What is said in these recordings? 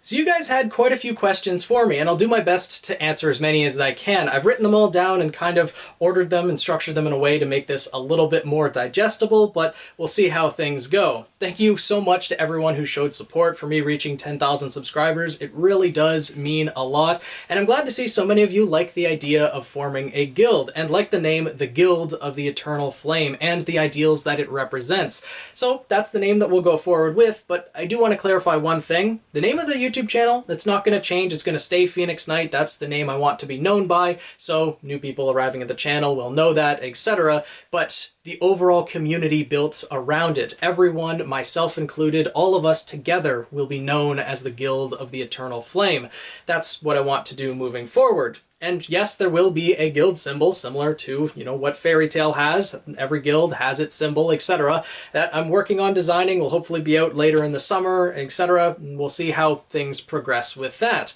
So you guys had quite a few questions for me, and I'll do my best to answer as many as I can. I've written them all down and kind of ordered them and structured them in a way to make this a little bit more digestible, but we'll see how things go. Thank you so much to everyone who showed support for me reaching 10,000 subscribers. It really does mean a lot, and I'm glad to see so many of you like the idea of forming a guild, and like the name The Guild of the Eternal Flame, and the ideals that it represents. So that's the name that we'll go forward with, but I do want to clarify one thing. The name of the YouTube channel, that's not going to change. It's going to stay Phoenix Knight. That's the name I want to be known by, so new people arriving at the channel will know that, etc. But the overall community built around it, everyone, myself included, all of us together will be known as the Guild of the Eternal Flame. That's what I want to do moving forward. And yes, there will be a guild symbol similar to, what Fairy Tail has. Every guild has its symbol, etc. That I'm working on designing, will hopefully be out later in the summer, etc. And we'll see how things progress with that.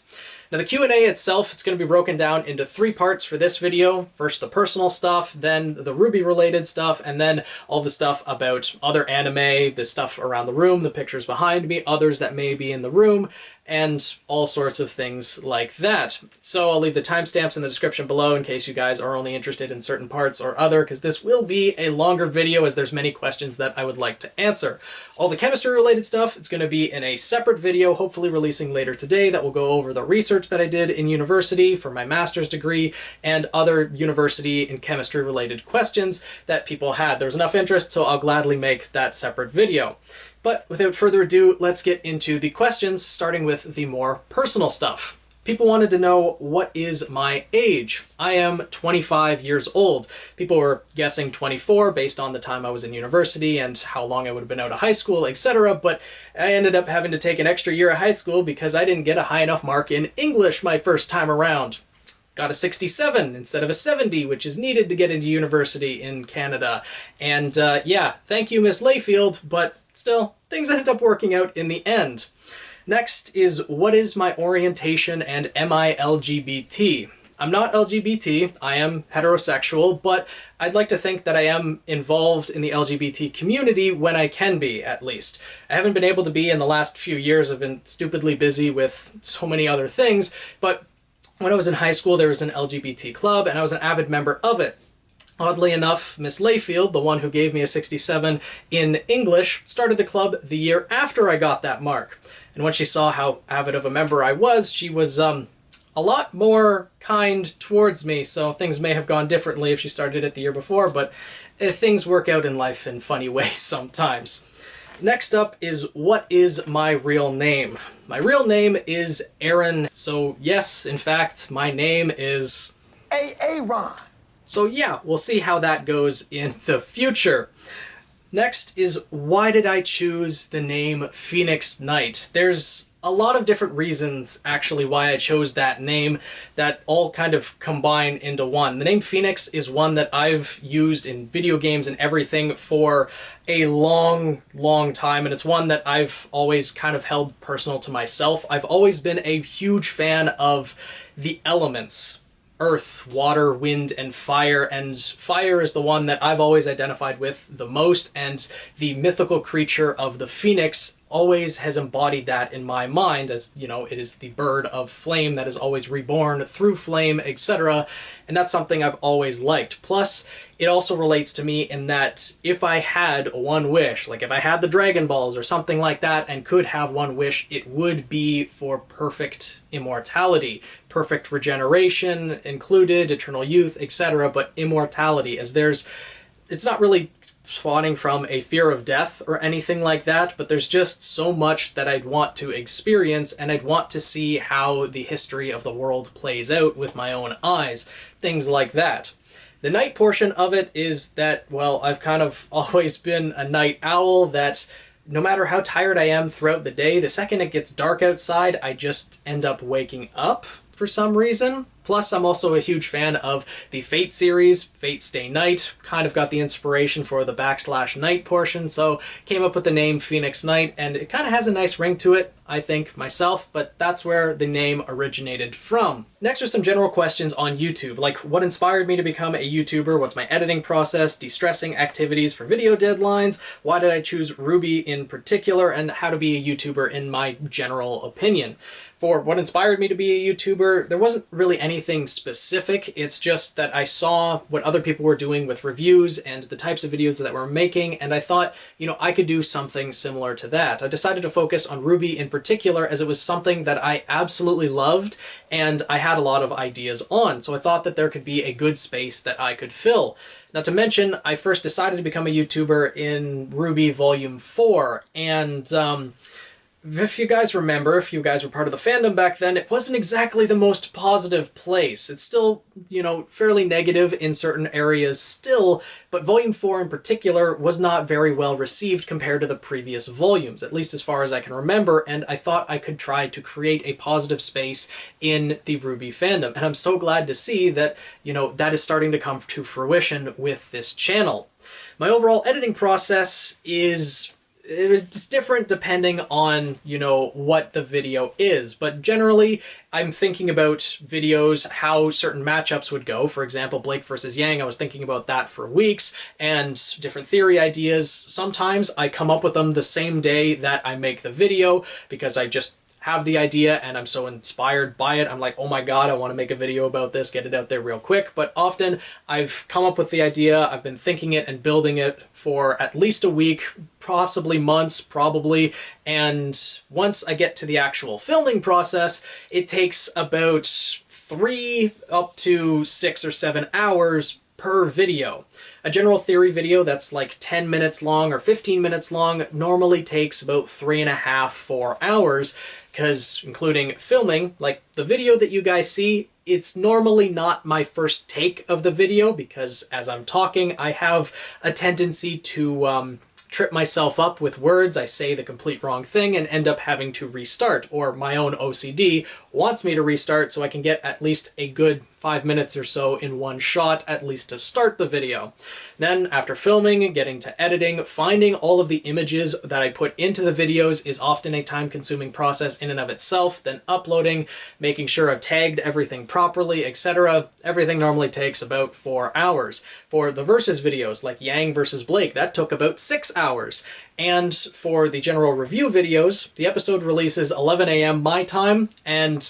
Now the Q&A itself, it's going to be broken down into 3 parts for this video. First the personal stuff, then the RWBY related stuff, and then all the stuff about other anime, the stuff around the room, the pictures behind me, others that may be in the room, and all sorts of things like that. So I'll leave the timestamps in the description below in case you guys are only interested in certain parts or other, because this will be a longer video as there's many questions that I would like to answer. All the chemistry related stuff, it's going to be in a separate video, hopefully releasing later today, that will go over the research that I did in university for my master's degree and other university and chemistry related questions that people had. There was enough interest, so I'll gladly make that separate video. But without further ado, let's get into the questions, starting with the more personal stuff. People wanted to know, what is my age? I am 25 years old. People were guessing 24 based on the time I was in university and how long I would have been out of high school, etc. But I ended up having to take an extra year of high school because I didn't get a high enough mark in English my first time around. Got a 67 instead of a 70, which is needed to get into university in Canada. And yeah, thank you, Miss Layfield, but still, things ended up working out in the end. Next is, what is my orientation and am I LGBT? I'm not LGBT, I am heterosexual, but I'd like to think that I am involved in the LGBT community when I can be, at least. I haven't been able to be in the last few years. I've been stupidly busy with so many other things, but when I was in high school, there was an LGBT club, and I was an avid member of it. Oddly enough, Miss Layfield, the one who gave me a 67 in English, started the club the year after I got that mark. And when she saw how avid of a member I was, she was a lot more kind towards me, so things may have gone differently if she started it the year before, but things work out in life in funny ways sometimes. Next up is, what is my real name? My real name is Aaron, so yes, in fact, my name is Aaron. So yeah, we'll see how that goes in the future. Next is, why did I choose the name Phoenix Knight? There's a lot of different reasons, actually, why I chose that name that all kind of combine into one. The name Phoenix is one that I've used in video games and everything for a long, long time, and it's one that I've always kind of held personal to myself. I've always been a huge fan of the elements. Earth, water, wind, and fire is the one that I've always identified with the most, and the mythical creature of the phoenix always has embodied that in my mind, as, it is the bird of flame that is always reborn through flame, etc., and that's something I've always liked. Plus, it also relates to me in that if I had one wish, like if I had the Dragon Balls or something like that and could have one wish, it would be for perfect immortality, perfect regeneration included, eternal youth, etc., but immortality, as it's not really spawning from a fear of death or anything like that, but there's just so much that I'd want to experience, and I'd want to see how the history of the world plays out with my own eyes, things like that. The night portion of it is that, well, I've kind of always been a night owl, that no matter how tired I am throughout the day, the second it gets dark outside, I just end up waking up for some reason. Plus, I'm also a huge fan of the Fate series, Fate Stay Night. Kind of got the inspiration for the /night portion, so came up with the name Phoenix Knight, and it kind of has a nice ring to it, I think, myself, but that's where the name originated from. Next are some general questions on YouTube, like what inspired me to become a YouTuber, what's my editing process, de-stressing activities for video deadlines, why did I choose RWBY in particular, and how to be a YouTuber in my general opinion. For what inspired me to be a YouTuber, there wasn't really anything specific. It's just that I saw what other people were doing with reviews and the types of videos that we're making, and I thought, you know, I could do something similar to that. I decided to focus on RWBY in particular as it was something that I absolutely loved and I had a lot of ideas on, so I thought that there could be a good space that I could fill. Not to mention, I first decided to become a YouTuber in RWBY Volume 4, and if you guys remember, if you guys were part of the fandom back then, it wasn't exactly the most positive place. It's still, you know, fairly negative in certain areas still, but Volume 4 in particular was not very well received compared to the previous volumes, at least as far as I can remember, and I thought I could try to create a positive space in the RWBY fandom. And I'm so glad to see that, you know, that is starting to come to fruition with this channel. My overall editing process is... it's different depending on, you know, what the video is, but generally I'm thinking about videos, how certain matchups would go. For example, Blake versus Yang, I was thinking about that for weeks, and different theory ideas. Sometimes I come up with them the same day that I make the video because I just have the idea and I'm so inspired by it. I'm like, oh my god, I want to make a video about this, get it out there real quick. But often I've come up with the idea, I've been thinking it and building it for at least a week, possibly months, probably. And once I get to the actual filming process, it takes about 3 up to 6 or 7 hours per video. A general theory video that's like 10 minutes long or 15 minutes long normally takes about 3.5 to 4 hours, because including filming, like the video that you guys see, it's normally not my first take of the video because as I'm talking, I have a tendency to trip myself up with words. I say the complete wrong thing and end up having to restart, or my own OCD wants me to restart so I can get at least a good 5 minutes or so in one shot, at least to start the video. Then after filming, getting to editing, finding all of the images that I put into the videos is often a time-consuming process in and of itself. Then uploading, making sure I've tagged everything properly, etc. Everything normally takes about 4 hours. For the versus videos, like Yang versus Blake, that took about 6 hours. And for the general review videos, the episode releases 11 a.m. my time, and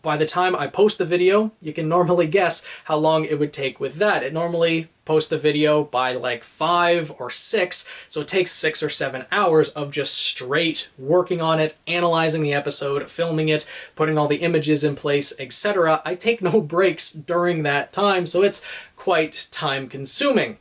by the time I post the video, you can normally guess how long it would take with that. It normally posts the video by like 5 or 6, so it takes 6 or 7 hours of just straight working on it, analyzing the episode, filming it, putting all the images in place, etc. I take no breaks during that time, so it's quite time-consuming.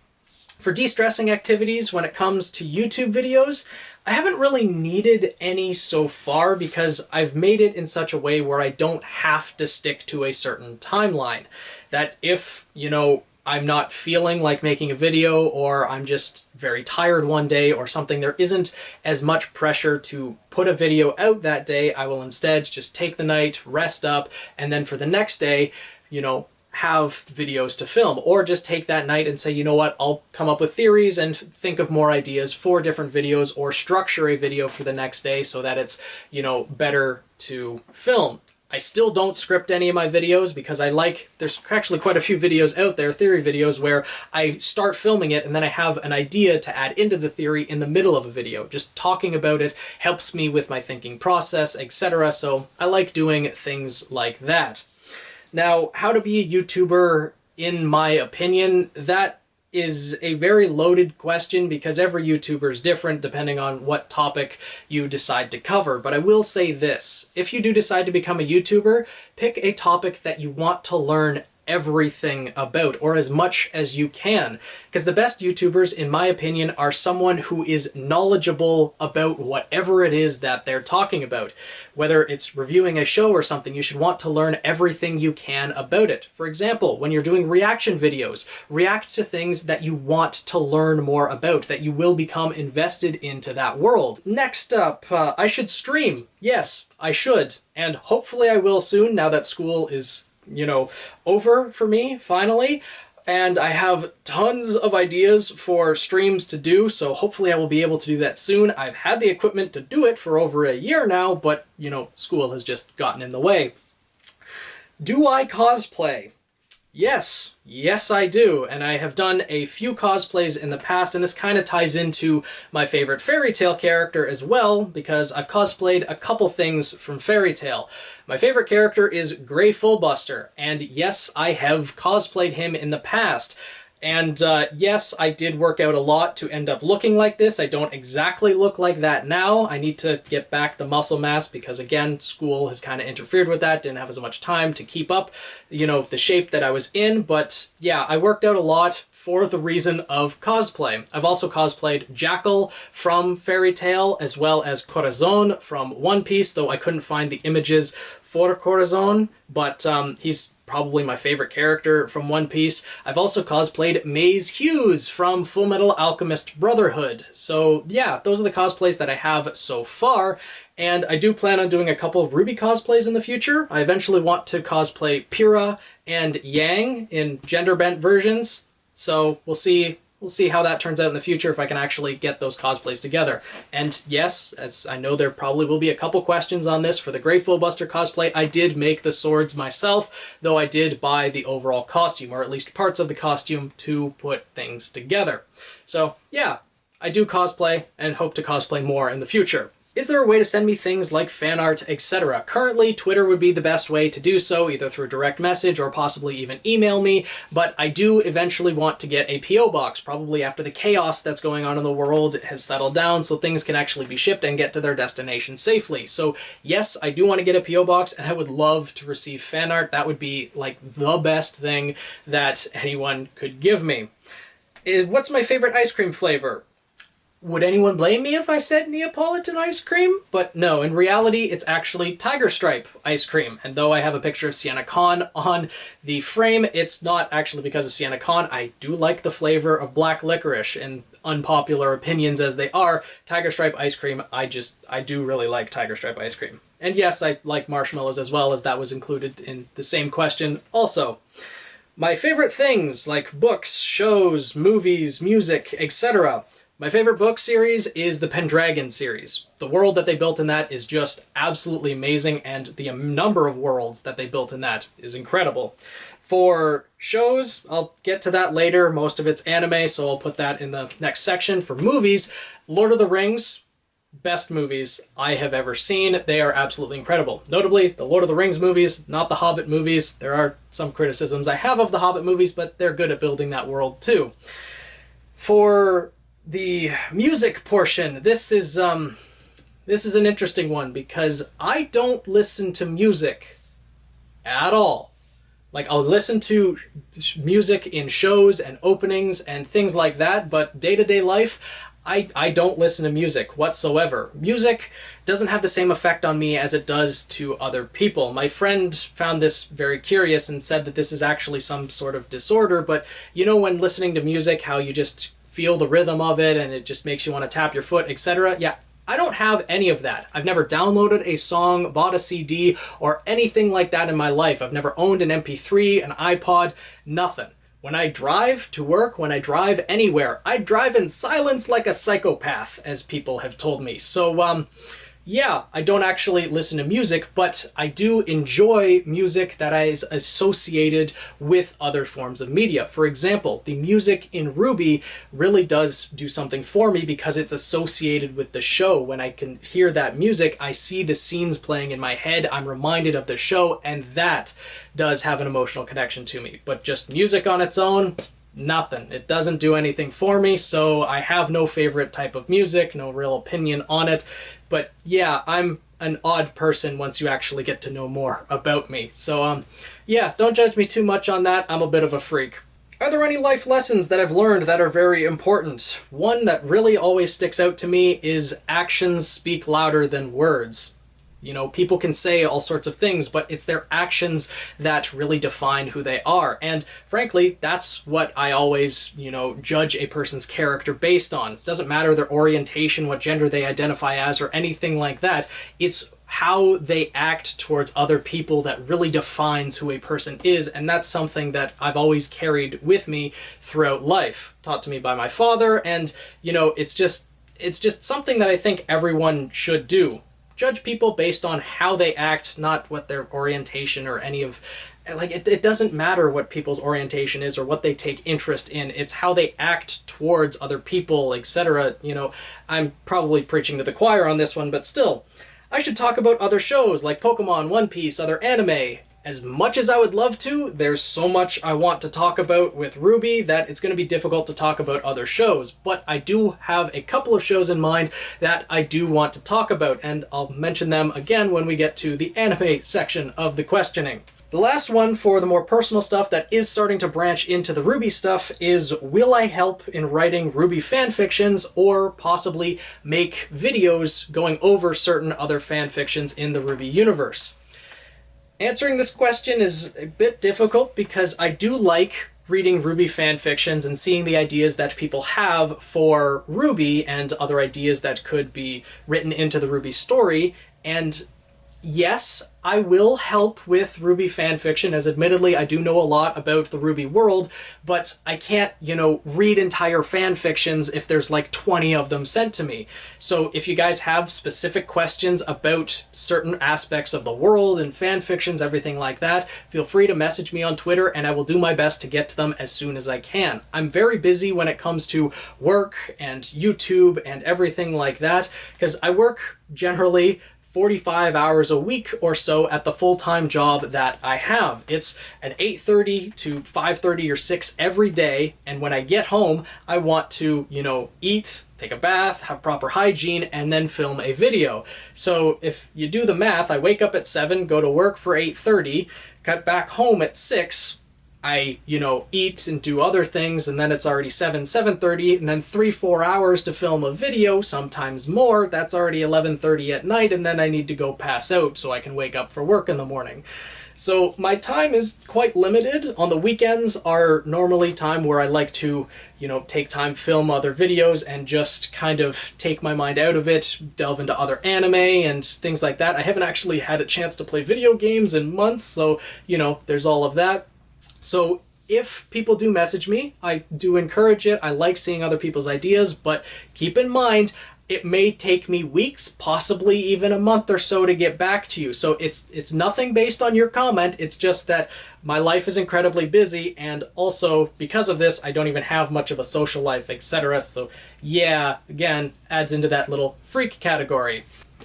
For de-stressing activities, when it comes to YouTube videos, I haven't really needed any so far because I've made it in such a way where I don't have to stick to a certain timeline. That if, you know, I'm not feeling like making a video, or I'm just very tired one day or something, there isn't as much pressure to put a video out that day. I will instead just take the night, rest up, and then for the next day, you know, have videos to film, or just take that night and say, you know what, I'll come up with theories and think of more ideas for different videos, or structure a video for the next day so that it's, you know, better to film. I still don't script any of my videos because there's actually quite a few videos out there, theory videos, where I start filming it and then I have an idea to add into the theory in the middle of a video. Just talking about it helps me with my thinking process, etc. So I like doing things like that. Now, how to be a YouTuber, in my opinion, that is a very loaded question because every YouTuber is different depending on what topic you decide to cover. But I will say this, if you do decide to become a YouTuber, pick a topic that you want to learn everything about, or as much as you can, because the best YouTubers, in my opinion, are someone who is knowledgeable about whatever it is that they're talking about. Whether it's reviewing a show or something, you should want to learn everything you can about it. For example, when you're doing reaction videos, react to things that you want to learn more about, that you will become invested into that world. Next up, I should stream. Yes, I should, and hopefully I will soon, now that school is over for me, finally. And I have tons of ideas for streams to do, so hopefully I will be able to do that soon. I've had the equipment to do it for over a year now, but, school has just gotten in the way. Do I cosplay? Yes. Yes, I do. And I have done a few cosplays in the past, and this kind of ties into my favorite fairy tale character as well, because I've cosplayed a couple things from fairy tale. My favorite character is Grey Fullbuster, and yes, I have cosplayed him in the past. And yes, I did work out a lot to end up looking like this. I don't exactly look like that now. I need to get back the muscle mass because, again, school has kind of interfered with that. Didn't have as much time to keep up, the shape that I was in. But yeah, I worked out a lot for the reason of cosplay. I've also cosplayed Jackal from Fairy Tail, as well as Corazon from One Piece, though I couldn't find the images for Corazon, but he's probably my favorite character from One Piece. I've also cosplayed Maze Hughes from Fullmetal Alchemist Brotherhood. So yeah, those are the cosplays that I have so far, and I do plan on doing a couple of RWBY cosplays in the future. I eventually want to cosplay Pyrrha and Yang in gender-bent versions, so we'll see how that turns out in the future, if I can actually get those cosplays together. And yes, as I know there probably will be a couple questions on this for the Grey Fullbuster cosplay, I did make the swords myself, though I did buy the overall costume, or at least parts of the costume, to put things together. So yeah, I do cosplay and hope to cosplay more in the future. Is there a way to send me things like fan art, etc.? Currently, Twitter would be the best way to do so, either through direct message or possibly even email me, but I do eventually want to get a P.O. box, probably after the chaos that's going on in the world has settled down, so things can actually be shipped and get to their destination safely. So yes, I do want to get a P.O. box, and I would love to receive fan art. That would be like the best thing that anyone could give me. What's my favorite ice cream flavor? Would anyone blame me if I said Neapolitan ice cream? But no, in reality, it's actually Tiger Stripe ice cream. And though I have a picture of Sienna Khan on the frame, it's not actually because of Sienna Khan. I do like the flavor of black licorice, and unpopular opinions as they are, Tiger Stripe ice cream, I do really like Tiger Stripe ice cream. And yes, I like marshmallows as well, as that was included in the same question also. My favorite things, like books, shows, movies, music, etc. My favorite book series is the Pendragon series. The world that they built in that is just absolutely amazing, and the number of worlds that they built in that is incredible. For shows, I'll get to that later. Most of it's anime, so I'll put that in the next section. For movies, Lord of the Rings, best movies I have ever seen. They are absolutely incredible. Notably, the Lord of the Rings movies, not the Hobbit movies. There are some criticisms I have of the Hobbit movies, but they're good at building that world too. For the music portion, this is an interesting one, because I don't listen to music at all. Like, I'll listen to music in shows and openings and things like that, but day-to-day life, I don't listen to music whatsoever. Music doesn't have the same effect on me as it does to other people. My friend found this very curious and said that this is actually some sort of disorder, but when listening to music, how you just feel the rhythm of it and it just makes you want to tap your foot, etc. Yeah, I don't have any of that. I've never downloaded a song, bought a CD, or anything like that in my life. I've never owned an MP3, an iPod, nothing. When I drive to work, when I drive anywhere, I drive in silence like a psychopath, as people have told me. So, yeah, I don't actually listen to music, but I do enjoy music that is associated with other forms of media. For example, the music in RWBY really does do something for me because it's associated with the show. When I can hear that music, I see the scenes playing in my head, I'm reminded of the show, and that does have an emotional connection to me. But just music on its own, nothing. It doesn't do anything for me, so I have no favorite type of music, no real opinion on it. But yeah, I'm an odd person once you actually get to know more about me. So yeah, don't judge me too much on that. I'm a bit of a freak. Are there any life lessons that I've learned that are very important? One that really always sticks out to me is actions speak louder than words. People can say all sorts of things, but it's their actions that really define who they are. And frankly, that's what I always, judge a person's character based on. It doesn't matter their orientation, what gender they identify as, or anything like that. It's how they act towards other people that really defines who a person is, and that's something that I've always carried with me throughout life, taught to me by my father, and you know, it's just something that I think everyone should do. Judge people based on how they act, not what their orientation or any of, like, it doesn't matter what people's orientation is or what they take interest in. It's how they act towards other people, etc. You know, I'm probably preaching to the choir on this one, but still, I should talk about other shows like Pokemon, One Piece, other anime. As much as I would love to, there's so much I want to talk about with RWBY that it's going to be difficult to talk about other shows. But I do have a couple of shows in mind that I do want to talk about, and I'll mention them again when we get to the anime section of the questioning. The last one for the more personal stuff that is starting to branch into the RWBY stuff is, will I help in writing RWBY fanfictions or possibly make videos going over certain other fanfictions in the RWBY universe? Answering this question is a bit difficult because I do like reading RWBY fanfictions and seeing the ideas that people have for RWBY and other ideas that could be written into the RWBY story, and yes, I will help with RWBY fanfiction, as admittedly I do know a lot about the RWBY world, but I can't, you know, read entire fanfictions if there's like 20 of them sent to me. So if you guys have specific questions about certain aspects of the world and fanfictions, everything like that, feel free to message me on Twitter and I will do my best to get to them as soon as I can. I'm very busy when it comes to work and YouTube and everything like that, because I work generally 45 hours a week or so at the full-time job that I have. It's an 8:30 to 5:30 or 6 every day, and when I get home, I want to, you know, eat, take a bath, have proper hygiene, and then film a video. So if you do the math, I wake up at 7, go to work for 8:30, cut back home at 6, I, you know, eat and do other things, and then it's already 7:30, and then 3-4 hours to film a video, sometimes more. That's already 11:30 at night, and then I need to go pass out so I can wake up for work in the morning. So my time is quite limited. On the weekends are normally time where I like to, you know, take time, film other videos, and just kind of take my mind out of it, delve into other anime and things like that. I haven't actually had a chance to play video games in months, so, you know, there's all of that. So if people do message me, I do encourage it. I like seeing other people's ideas, but keep in mind, it may take me weeks, possibly even a month or so to get back to you. So it's nothing based on your comment. It's just that my life is incredibly busy, and also because of this, I don't even have much of a social life, etc. So yeah, again, adds into that little freak category.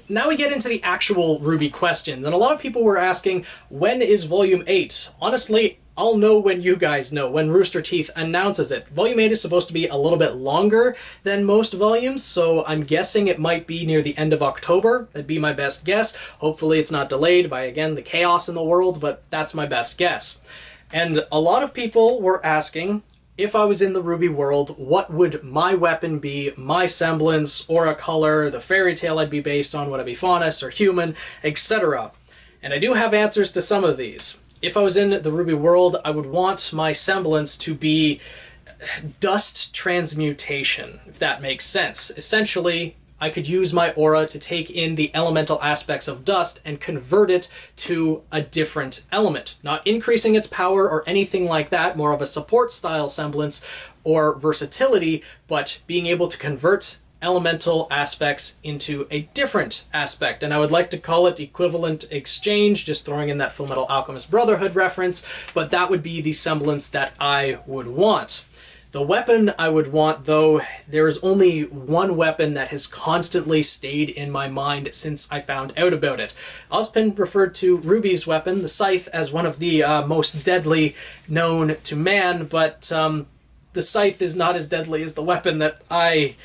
Now we get into the actual RWBY questions, and a lot of people were asking, when is Volume 8? Honestly, I'll know when you guys know, when Rooster Teeth announces it. Volume 8 is supposed to be a little bit longer than most volumes, so I'm guessing it might be near the end of October. That'd be my best guess. Hopefully it's not delayed by, again, the chaos in the world, but that's my best guess. And a lot of people were asking, if I was in the RWBY world, what would my weapon be, my semblance, aura color, the fairy tale I'd be based on, would I be faunus or human, etc. And I do have answers to some of these. If I was in the RWBY world, I would want my semblance to be dust transmutation, if that makes sense. Essentially, I could use my aura to take in the elemental aspects of dust and convert it to a different element. Not increasing its power or anything like that, more of a support style semblance or versatility, but being able to convert elemental aspects into a different aspect. And I would like to call it equivalent exchange, just throwing in that Full Metal Alchemist Brotherhood reference, but that would be the semblance that I would want. The weapon I would want, though, there is only one weapon that has constantly stayed in my mind since I found out about it. Ozpin referred to RWBY's weapon, the Scythe, as one of the most deadly known to man, but the Scythe is not as deadly as the weapon that I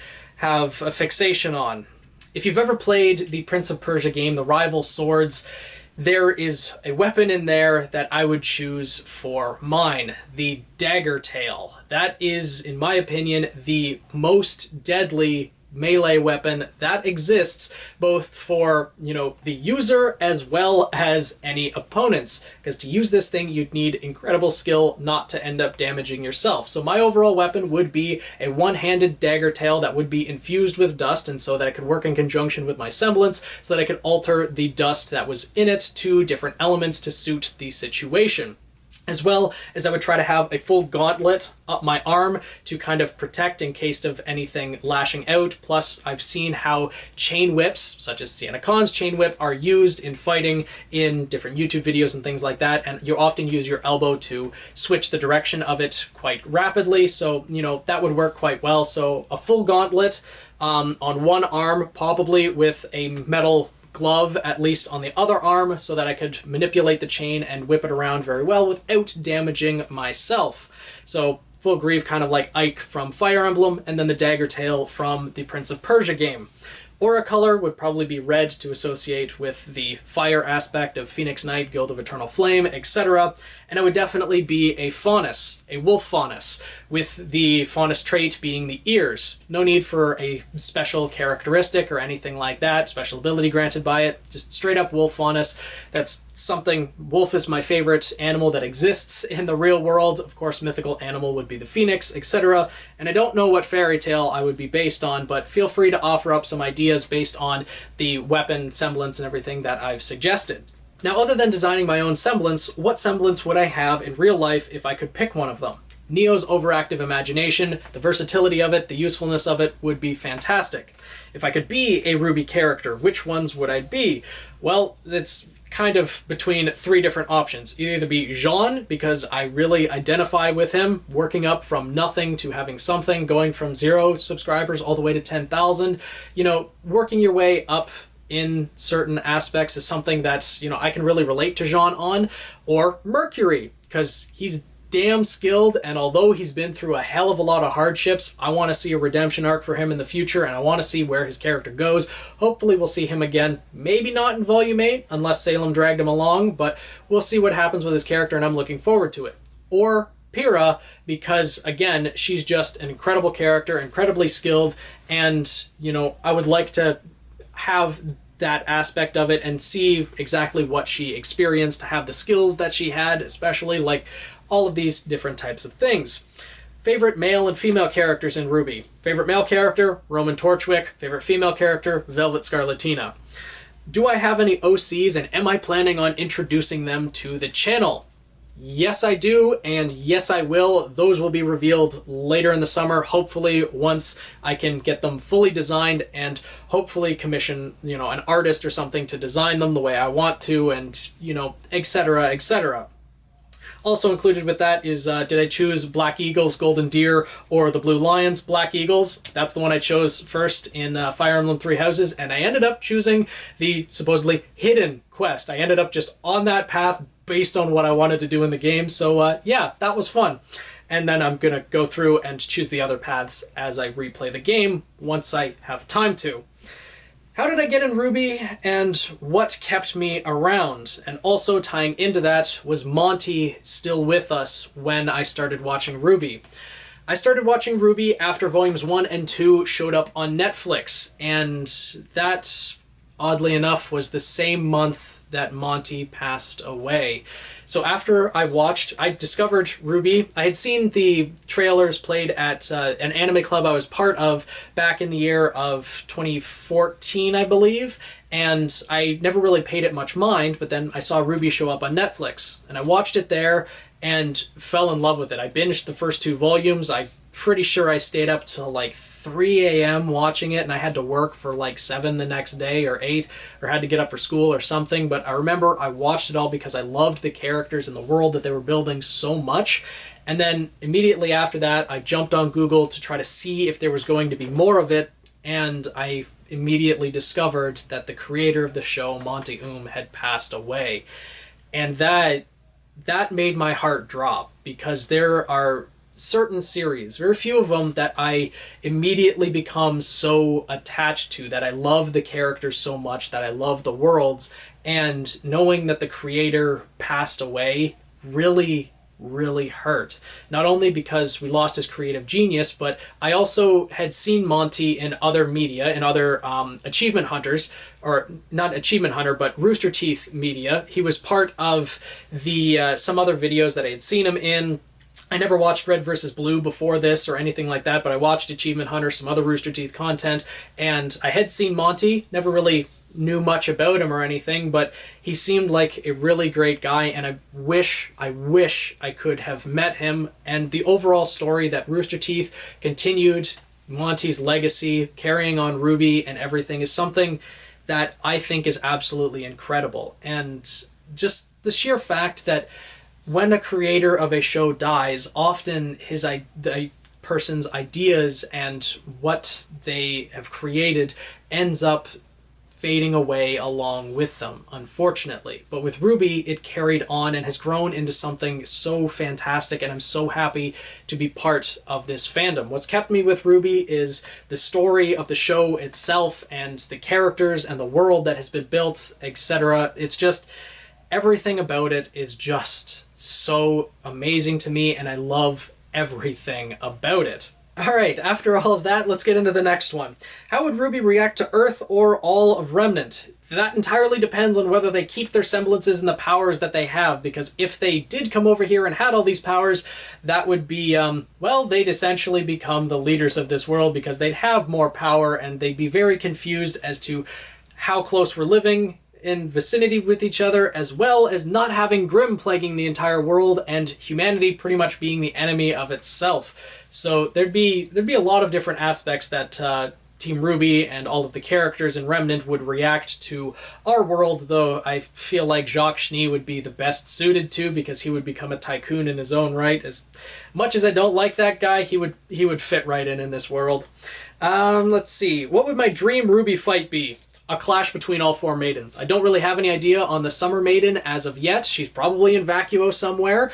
have a fixation on. If you've ever played the Prince of Persia game, the Rival Swords, there is a weapon in there that I would choose for mine, the Dagger Tail. That is, in my opinion, the most deadly melee weapon that exists both for, you know, the user as well as any opponents. Because to use this thing, you'd need incredible skill not to end up damaging yourself. So my overall weapon would be a one-handed dagger tail that would be infused with dust, and so that it could work in conjunction with my semblance, so that I could alter the dust that was in it to different elements to suit the situation. As well as I would try to have a full gauntlet up my arm to kind of protect in case of anything lashing out. Plus, I've seen how chain whips, such as Sienna Khan's chain whip, are used in fighting in different YouTube videos and things like that, and you often use your elbow to switch the direction of it quite rapidly, so, you know, that would work quite well. So a full gauntlet on one arm, probably with a metal glove at least on the other arm, so that I could manipulate the chain and whip it around very well without damaging myself. So full greave, kind of like Ike from Fire Emblem, and then the dagger tail from the Prince of Persia game. Aura color would probably be red to associate with the fire aspect of Phoenix Knight, Guild of Eternal Flame, etc. And it would definitely be a faunus, a wolf faunus, with the faunus trait being the ears. No need for a special characteristic or anything like that, special ability granted by it, just straight up wolf faunus. That's something, wolf is my favorite animal that exists in the real world. Of course, mythical animal would be the phoenix, etc. And I don't know what fairy tale I would be based on, but feel free to offer up some ideas based on the weapon semblance and everything that I've suggested. Now, other than designing my own semblance, what semblance would I have in real life if I could pick one of them? Neo's overactive imagination, the versatility of it, the usefulness of it would be fantastic. If I could be a RWBY character, which ones would I be? Well, it's kind of between three different options. Either be Jean, because I really identify with him, working up from nothing to having something, going from 0 subscribers all the way to 10,000. You know, working your way up in certain aspects is something that, you know, I can really relate to Jean on. Or Mercury, because he's damn skilled, and although he's been through a hell of a lot of hardships, I want to see a redemption arc for him in the future, and I want to see where his character goes. Hopefully we'll see him again, maybe not in Volume 8, unless Salem dragged him along, but we'll see what happens with his character, and I'm looking forward to it. Or Pyrrha, because again, she's just an incredible character, incredibly skilled, and, you know, I would like to have that aspect of it and see exactly what she experienced, to have the skills that she had, especially, like, all of these different types of things. Favorite male and female characters in RWBY. Favorite male character, Roman Torchwick. Favorite female character, Velvet Scarlatina. Do I have any OCs, and am I planning on introducing them to the channel? Yes, I do, and yes, I will. Those will be revealed later in the summer, hopefully once I can get them fully designed and hopefully commission, you know, an artist or something to design them the way I want to, and, you know, etc., etc. Also included with that is, did I choose Black Eagles, Golden Deer, or the Blue Lions? Black Eagles, that's the one I chose first in Fire Emblem Three Houses, and I ended up choosing the supposedly hidden quest. I ended up just on that path based on what I wanted to do in the game, so yeah, that was fun. And then I'm gonna go through and choose the other paths as I replay the game once I have time to. How did I get in RWBY, and what kept me around? And also tying into that, was Monty still with us when I started watching RWBY? I started watching RWBY after Volumes 1 and 2 showed up on Netflix, and that, oddly enough, was the same month that Monty passed away. So after I discovered RWBY. I had seen the trailers played at an anime club I was part of back in the year of 2014, I believe, and I never really paid it much mind, but then I saw RWBY show up on Netflix, and I watched it there and fell in love with it. I binged the first 2 volumes. I'm pretty sure I stayed up till like 3 a.m. watching it, and I had to work for like 7 the next day, or 8, or had to get up for school or something, but I remember I watched it all because I loved the characters and the world that they were building so much. And then immediately after that, I jumped on Google to try to see if there was going to be more of it, and I immediately discovered that the creator of the show, Monty had passed away. And that made my heart drop, because there are certain series, very few of them, that I immediately become so attached to, that I love the characters so much, that I love the worlds, and knowing that the creator passed away really really hurt. Not only because we lost his creative genius, but I also had seen Monty in other media, in other Achievement Hunters, or not Achievement Hunter, but Rooster Teeth media. He was part of the some other videos that I had seen him in. I never watched Red vs. Blue before this or anything like that, but I watched Achievement Hunter, some other Rooster Teeth content, and I had seen Monty, never really knew much about him or anything, but he seemed like a really great guy, and I wish I could have met him. And the overall story that Rooster Teeth continued Monty's legacy, carrying on RWBY and everything, is something that I think is absolutely incredible. And just the sheer fact that when a creator of a show dies, often the person's ideas and what they have created ends up fading away along with them, unfortunately. But with RWBY, it carried on and has grown into something so fantastic, and I'm so happy to be part of this fandom. What's kept me with RWBY is the story of the show itself and the characters and the world that has been built, etc. It's just, everything about it is just so amazing to me, and I love everything about it. Alright, after all of that, let's get into the next one. How would RWBY react to Earth or all of Remnant? That entirely depends on whether they keep their semblances and the powers that they have, because if they did come over here and had all these powers, that would be, well, they'd essentially become the leaders of this world, because they'd have more power and they'd be very confused as to how close we're living in vicinity with each other, as well as not having Grimm plaguing the entire world and humanity pretty much being the enemy of itself. So there'd be a lot of different aspects that Team RWBY and all of the characters in Remnant would react to our world, though I feel like Jacques Schnee would be the best suited to, because he would become a tycoon in his own right. As much as I don't like that guy, he would fit right in this world. Let's see, what would my dream RWBY fight be? A clash between all four maidens. I don't really have any idea on the Summer Maiden as of yet. She's probably in Vacuo somewhere.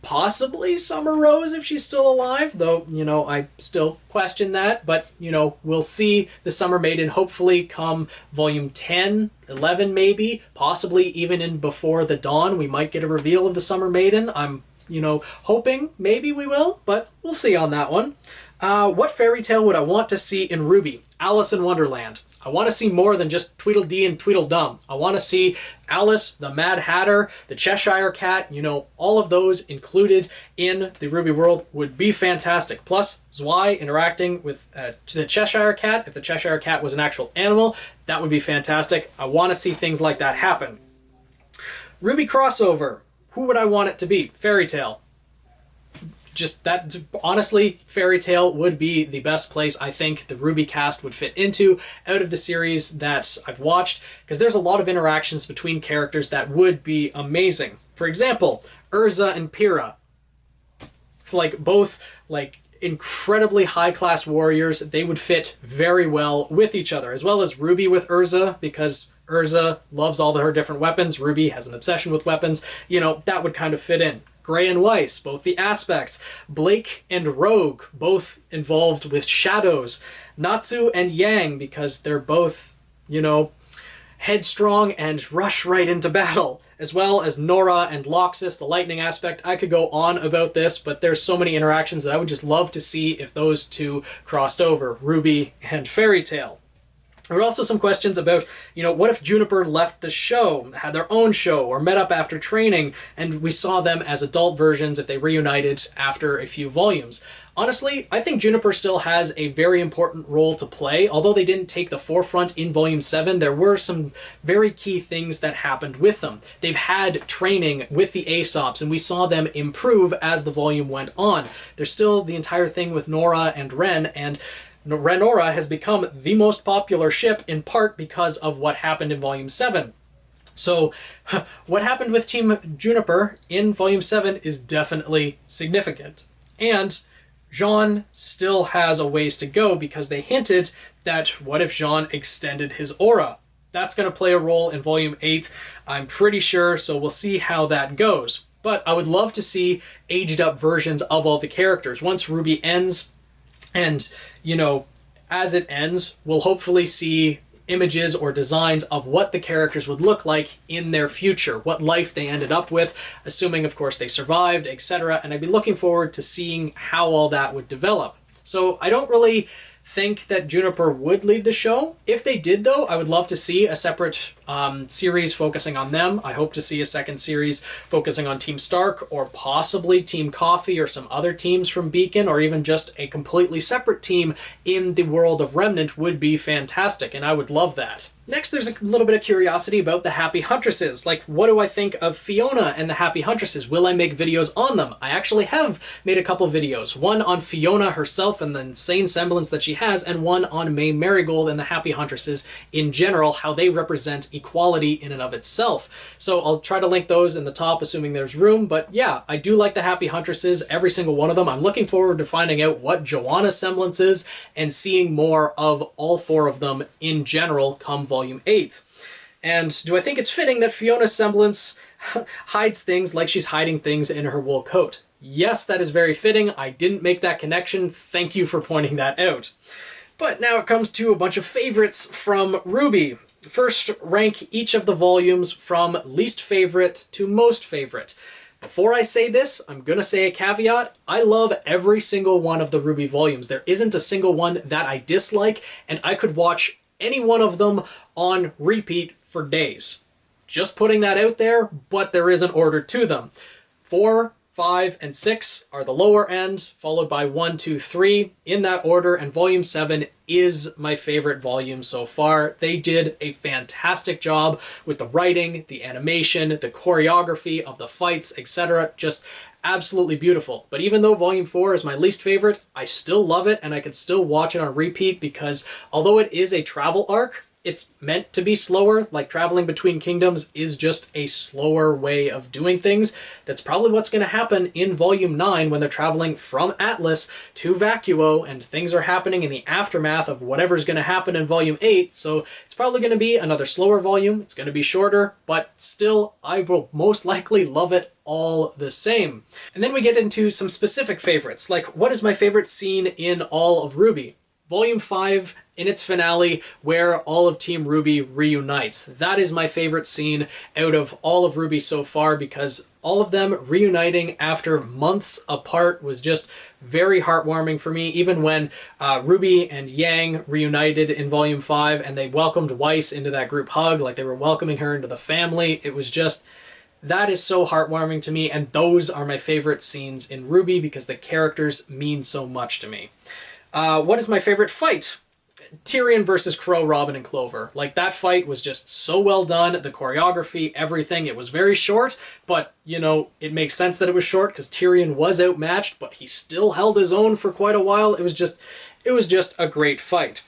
Possibly Summer Rose if she's still alive, though, you know, I still question that. But, you know, we'll see the Summer Maiden hopefully come volume 10, 11 maybe, possibly even in Before the Dawn. We might get a reveal of the Summer Maiden. I'm, you know, hoping maybe we will, but we'll see on that one. What fairy tale would I want to see in RWBY? Alice in Wonderland. I want to see more than just Tweedledee and Tweedledum. I want to see Alice, the Mad Hatter, the Cheshire Cat, you know, all of those included in the RWBY world would be fantastic. Plus, Zwei interacting with the Cheshire Cat. If the Cheshire Cat was an actual animal, that would be fantastic. I want to see things like that happen. RWBY crossover. Who would I want it to be? Fairy tale. Just that, honestly, Fairy Tale would be the best place I think the RWBY cast would fit into out of the series that I've watched, because there's a lot of interactions between characters that would be amazing. For example, Urza and Pyrrha. It's like both like incredibly high-class warriors. They would fit very well with each other, as well as RWBY with Urza, because Urza loves all of her different weapons. RWBY has an obsession with weapons. You know, that would kind of fit in. Gray and Weiss, both the aspects. Blake and Rogue, both involved with shadows. Natsu and Yang, because they're both, you know, headstrong and rush right into battle. As well as Nora and Loxus, the lightning aspect. I could go on about this, but there's so many interactions that I would just love to see if those two crossed over, RWBY and Fairy Tale. There were also some questions about, you know, what if Juniper left the show, had their own show, or met up after training, and we saw them as adult versions if they reunited after a few volumes. Honestly, I think Juniper still has a very important role to play. Although they didn't take the forefront in Volume 7, there were some very key things that happened with them. They've had training with the Aesops, and we saw them improve as the volume went on. There's still the entire thing with Nora and Ren, and Renora has become the most popular ship in part because of what happened in Volume 7. So, what happened with Team Juniper in Volume 7 is definitely significant. And Jean still has a ways to go, because they hinted that what if Jean extended his aura? That's going to play a role in Volume 8, I'm pretty sure, so we'll see how that goes. But I would love to see aged up versions of all the characters. Once RWBY ends, and, you know, as it ends, we'll hopefully see images or designs of what the characters would look like in their future, what life they ended up with, assuming of course they survived, etc. And I'd be looking forward to seeing how all that would develop. So I don't really think that Juniper would leave the show. If they did, though, I would love to see a separate series focusing on them. I hope to see a second series focusing on Team Stark, or possibly Team Coffee or some other teams from Beacon, or even just a completely separate team in the world of Remnant would be fantastic, and I would love that. Next, there's a little bit of curiosity about the Happy Huntresses. Like, what do I think of Fiona and the Happy Huntresses? Will I make videos on them? I actually have made a couple videos. One on Fiona herself and the insane semblance that she has, and one on May Marigold and the Happy Huntresses in general, how they represent equality in and of itself. So I'll try to link those in the top, assuming there's room. But yeah, I do like the Happy Huntresses, every single one of them. I'm looking forward to finding out what Joanna's semblance is and seeing more of all four of them in general come Volume 8. And do I think it's fitting that Fiona's semblance hides things like she's hiding things in her wool coat? Yes, that is very fitting. I didn't make that connection. Thank you for pointing that out. But now it comes to a bunch of favorites from RWBY. First, rank each of the volumes from least favorite to most favorite. Before I say this, I'm going to say a caveat. I love every single one of the RWBY volumes. There isn't a single one that I dislike, and I could watch any one of them on repeat for days. Just putting that out there, but there is an order to them. 4, 5, and 6 are the lower end, followed by 1, 2, 3 in that order, and Volume 7 is my favorite volume so far. They did a fantastic job with the writing, the animation, the choreography of the fights, etc. Just absolutely beautiful. But even though Volume 4 is my least favorite, I still love it, and I could still watch it on repeat because although it is a travel arc, it's meant to be slower. Like, traveling between kingdoms is just a slower way of doing things. That's probably what's going to happen in Volume 9 when they're traveling from Atlas to Vacuo, and things are happening in the aftermath of whatever's going to happen in Volume 8. So it's probably going to be another slower volume. It's going to be shorter, but still, I will most likely love it all the same. And then we get into some specific favorites, like what is my favorite scene in all of RWBY? Volume 5 in its finale, where all of Team RWBY reunites. That is my favorite scene out of all of RWBY so far, because all of them reuniting after months apart was just very heartwarming for me. Even when RWBY and Yang reunited in Volume 5 and they welcomed Weiss into that group hug, like they were welcoming her into the family, it was just... that is so heartwarming to me, and those are my favorite scenes in RWBY because the characters mean so much to me. What is my favorite fight? Tyrion versus Crow, Robin, and Clover. Like, that fight was just so well done, the choreography, everything. It was very short, but, you know, it makes sense that it was short because Tyrion was outmatched, but he still held his own for quite a while. It was just a great fight.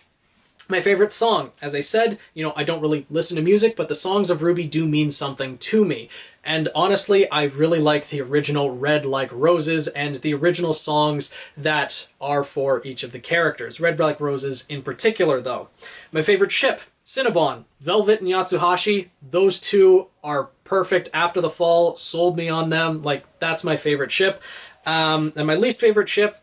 My favorite song, as I said, you know, I don't really listen to music, but the songs of RWBY do mean something to me. And honestly, I really like the original Red Like Roses and the original songs that are for each of the characters. Red Like Roses in particular, though. My favorite ship, Cinnabon. Velvet and Yatsuhashi, those two are perfect. After the Fall, sold me on them. Like, that's my favorite ship. And my least favorite ship,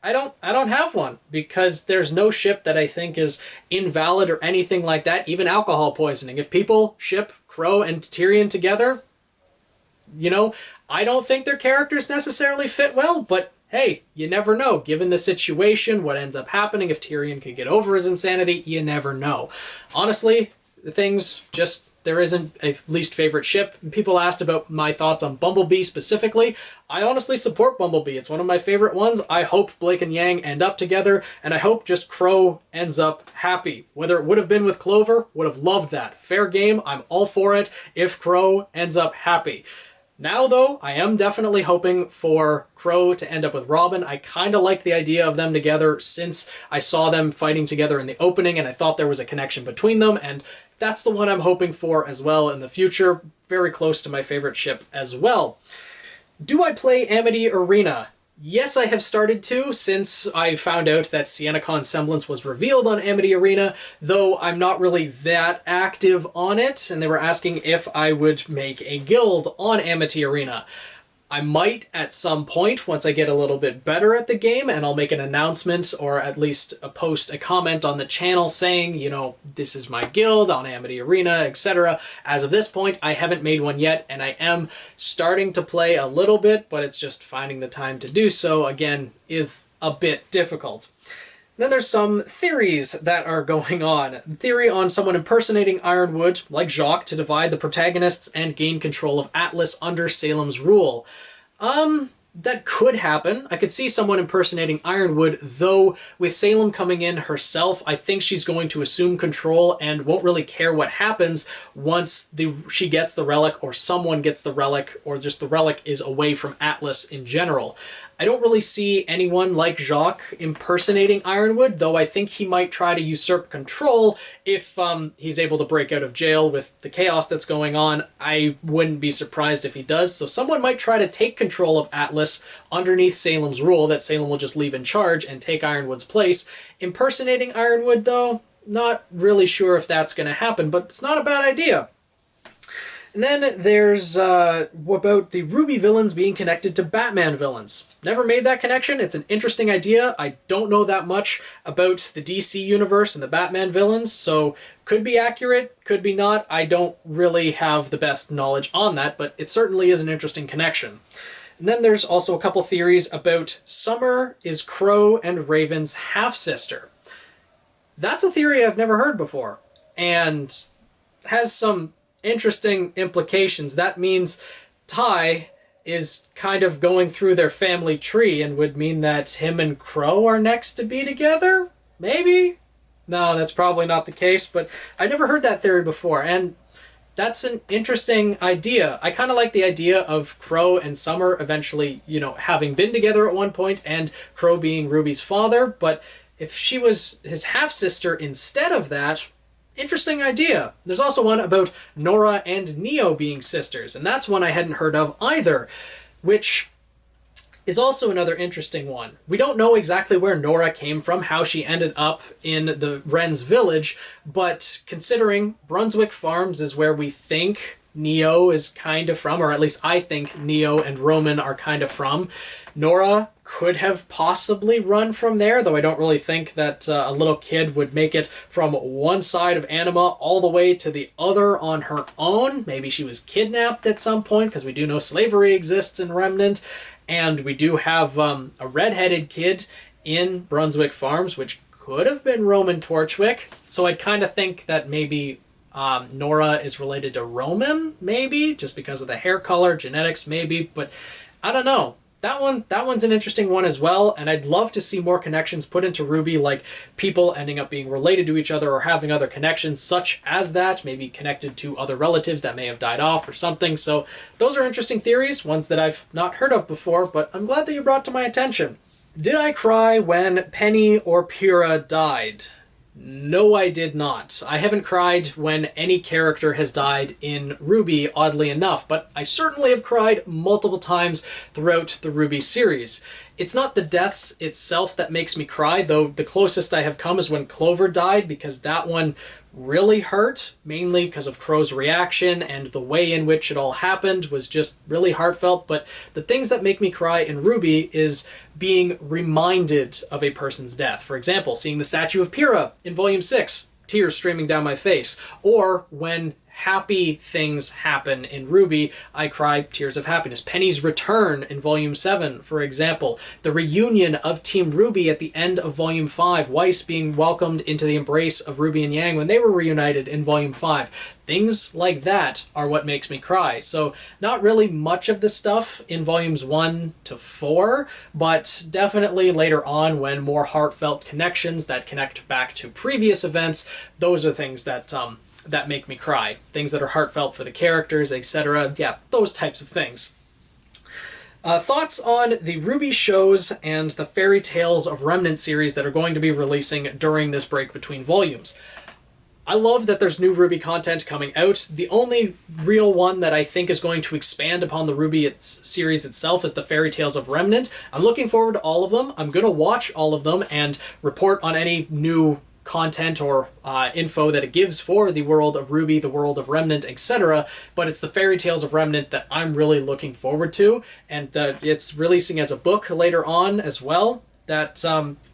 I don't have one, because there's no ship that I think is invalid or anything like that, even alcohol poisoning. If people ship Crow and Tyrion together, you know, I don't think their characters necessarily fit well, but hey, you never know. Given the situation, what ends up happening, if Tyrion could get over his insanity, you never know. Honestly, the things just... there isn't a least favorite ship. People asked about my thoughts on Bumblebee specifically. I honestly support Bumblebee. It's one of my favorite ones. I hope Blake and Yang end up together, and I hope just Crow ends up happy. Whether it would have been with Clover, would have loved that. Fair game, I'm all for it if Crow ends up happy. Now, though, I am definitely hoping for Crow to end up with Robin. I kind of like the idea of them together since I saw them fighting together in the opening, and I thought there was a connection between them, and that's the one I'm hoping for as well in the future. Very close to my favorite ship as well. Do I play Amity Arena? Yes, I have started to, since I found out that SiennaCon's semblance was revealed on Amity Arena, though I'm not really that active on it, and they were asking if I would make a guild on Amity Arena. I might at some point, once I get a little bit better at the game, and I'll make an announcement or at least post a comment on the channel saying, you know, this is my guild on Amity Arena, etc. As of this point, I haven't made one yet, and I am starting to play a little bit, but it's just finding the time to do so, again, is a bit difficult. Then there's some theories that are going on. Theory on someone impersonating Ironwood, like Jacques, to divide the protagonists and gain control of Atlas under Salem's rule. That could happen. I could see someone impersonating Ironwood, though with Salem coming in herself, I think she's going to assume control and won't really care what happens once she gets the relic, or someone gets the relic, or just the relic is away from Atlas in general. I don't really see anyone like Jacques impersonating Ironwood, though I think he might try to usurp control if he's able to break out of jail with the chaos that's going on. I wouldn't be surprised if he does. So someone might try to take control of Atlas underneath Salem's rule, that Salem will just leave in charge and take Ironwood's place. Impersonating Ironwood, though, not really sure if that's going to happen, but it's not a bad idea. And then there's about the RWBY villains being connected to Batman villains. Never made that connection. It's an interesting idea. I don't know that much about the DC universe and the Batman villains, so could be accurate, could be not. I don't really have the best knowledge on that, but it certainly is an interesting connection. And then there's also a couple theories about Summer is Crow and Raven's half-sister. That's a theory I've never heard before, and has some interesting implications. That means Ty is kind of going through their family tree, and would mean that him and Crow are next to be together? Maybe? No, that's probably not the case, but I never heard that theory before, and that's an interesting idea. I kind of like the idea of Crow and Summer eventually, you know, having been together at one point, and Crow being Ruby's father, but if she was his half-sister instead of that, interesting idea. There's also one about Nora and Neo being sisters, and that's one I hadn't heard of either, which is also another interesting one. We don't know exactly where Nora came from, how she ended up in the Wren's village, but considering Brunswick Farms is where we think Neo is kind of from, or at least I think Neo and Roman are kind of from, Nora could have possibly run from there, though I don't really think that a little kid would make it from one side of Anima all the way to the other on her own. Maybe she was kidnapped at some point, because we do know slavery exists in Remnant, and we do have a redheaded kid in Brunswick Farms, which could have been Roman Torchwick. So I'd kind of think that maybe Nora is related to Roman, maybe, just because of the hair color, genetics, maybe, but I don't know. That one's an interesting one as well, and I'd love to see more connections put into RWBY, like people ending up being related to each other or having other connections such as that, maybe connected to other relatives that may have died off or something. So those are interesting theories, ones that I've not heard of before, but I'm glad that you brought to my attention. Did I cry when Penny or Pyrrha died? No, I did not. I haven't cried when any character has died in RWBY, oddly enough, but I certainly have cried multiple times throughout the RWBY series. It's not the deaths itself that makes me cry, though the closest I have come is when Clover died, because that one really hurt, mainly because of Crow's reaction, and the way in which it all happened was just really heartfelt. But the things that make me cry in RWBY is being reminded of a person's death. For example, seeing the statue of Pyrrha in Volume 6, tears streaming down my face, or when happy things happen in RWBY, I cry tears of happiness. Penny's return in Volume 7, for example. The reunion of Team RWBY at the end of Volume 5. Weiss being welcomed into the embrace of Ruby and Yang when they were reunited in Volume 5. Things like that are what makes me cry. So not really much of the stuff in Volumes 1 to 4, but definitely later on when more heartfelt connections that connect back to previous events, those are things that that make me cry. Things that are heartfelt for the characters, etc. Yeah, those types of things. Thoughts on the RWBY shows and the Fairy Tales of Remnant series that are going to be releasing during this break between volumes. I love that there's new RWBY content coming out. The only real one that I think is going to expand upon the RWBY series itself is the Fairy Tales of Remnant. I'm looking forward to all of them. I'm going to watch all of them and report on any new content or info that it gives for the world of RWBY, the world of Remnant, etc. But it's the Fairy Tales of Remnant that I'm really looking forward to, and that it's releasing as a book later on as well. That,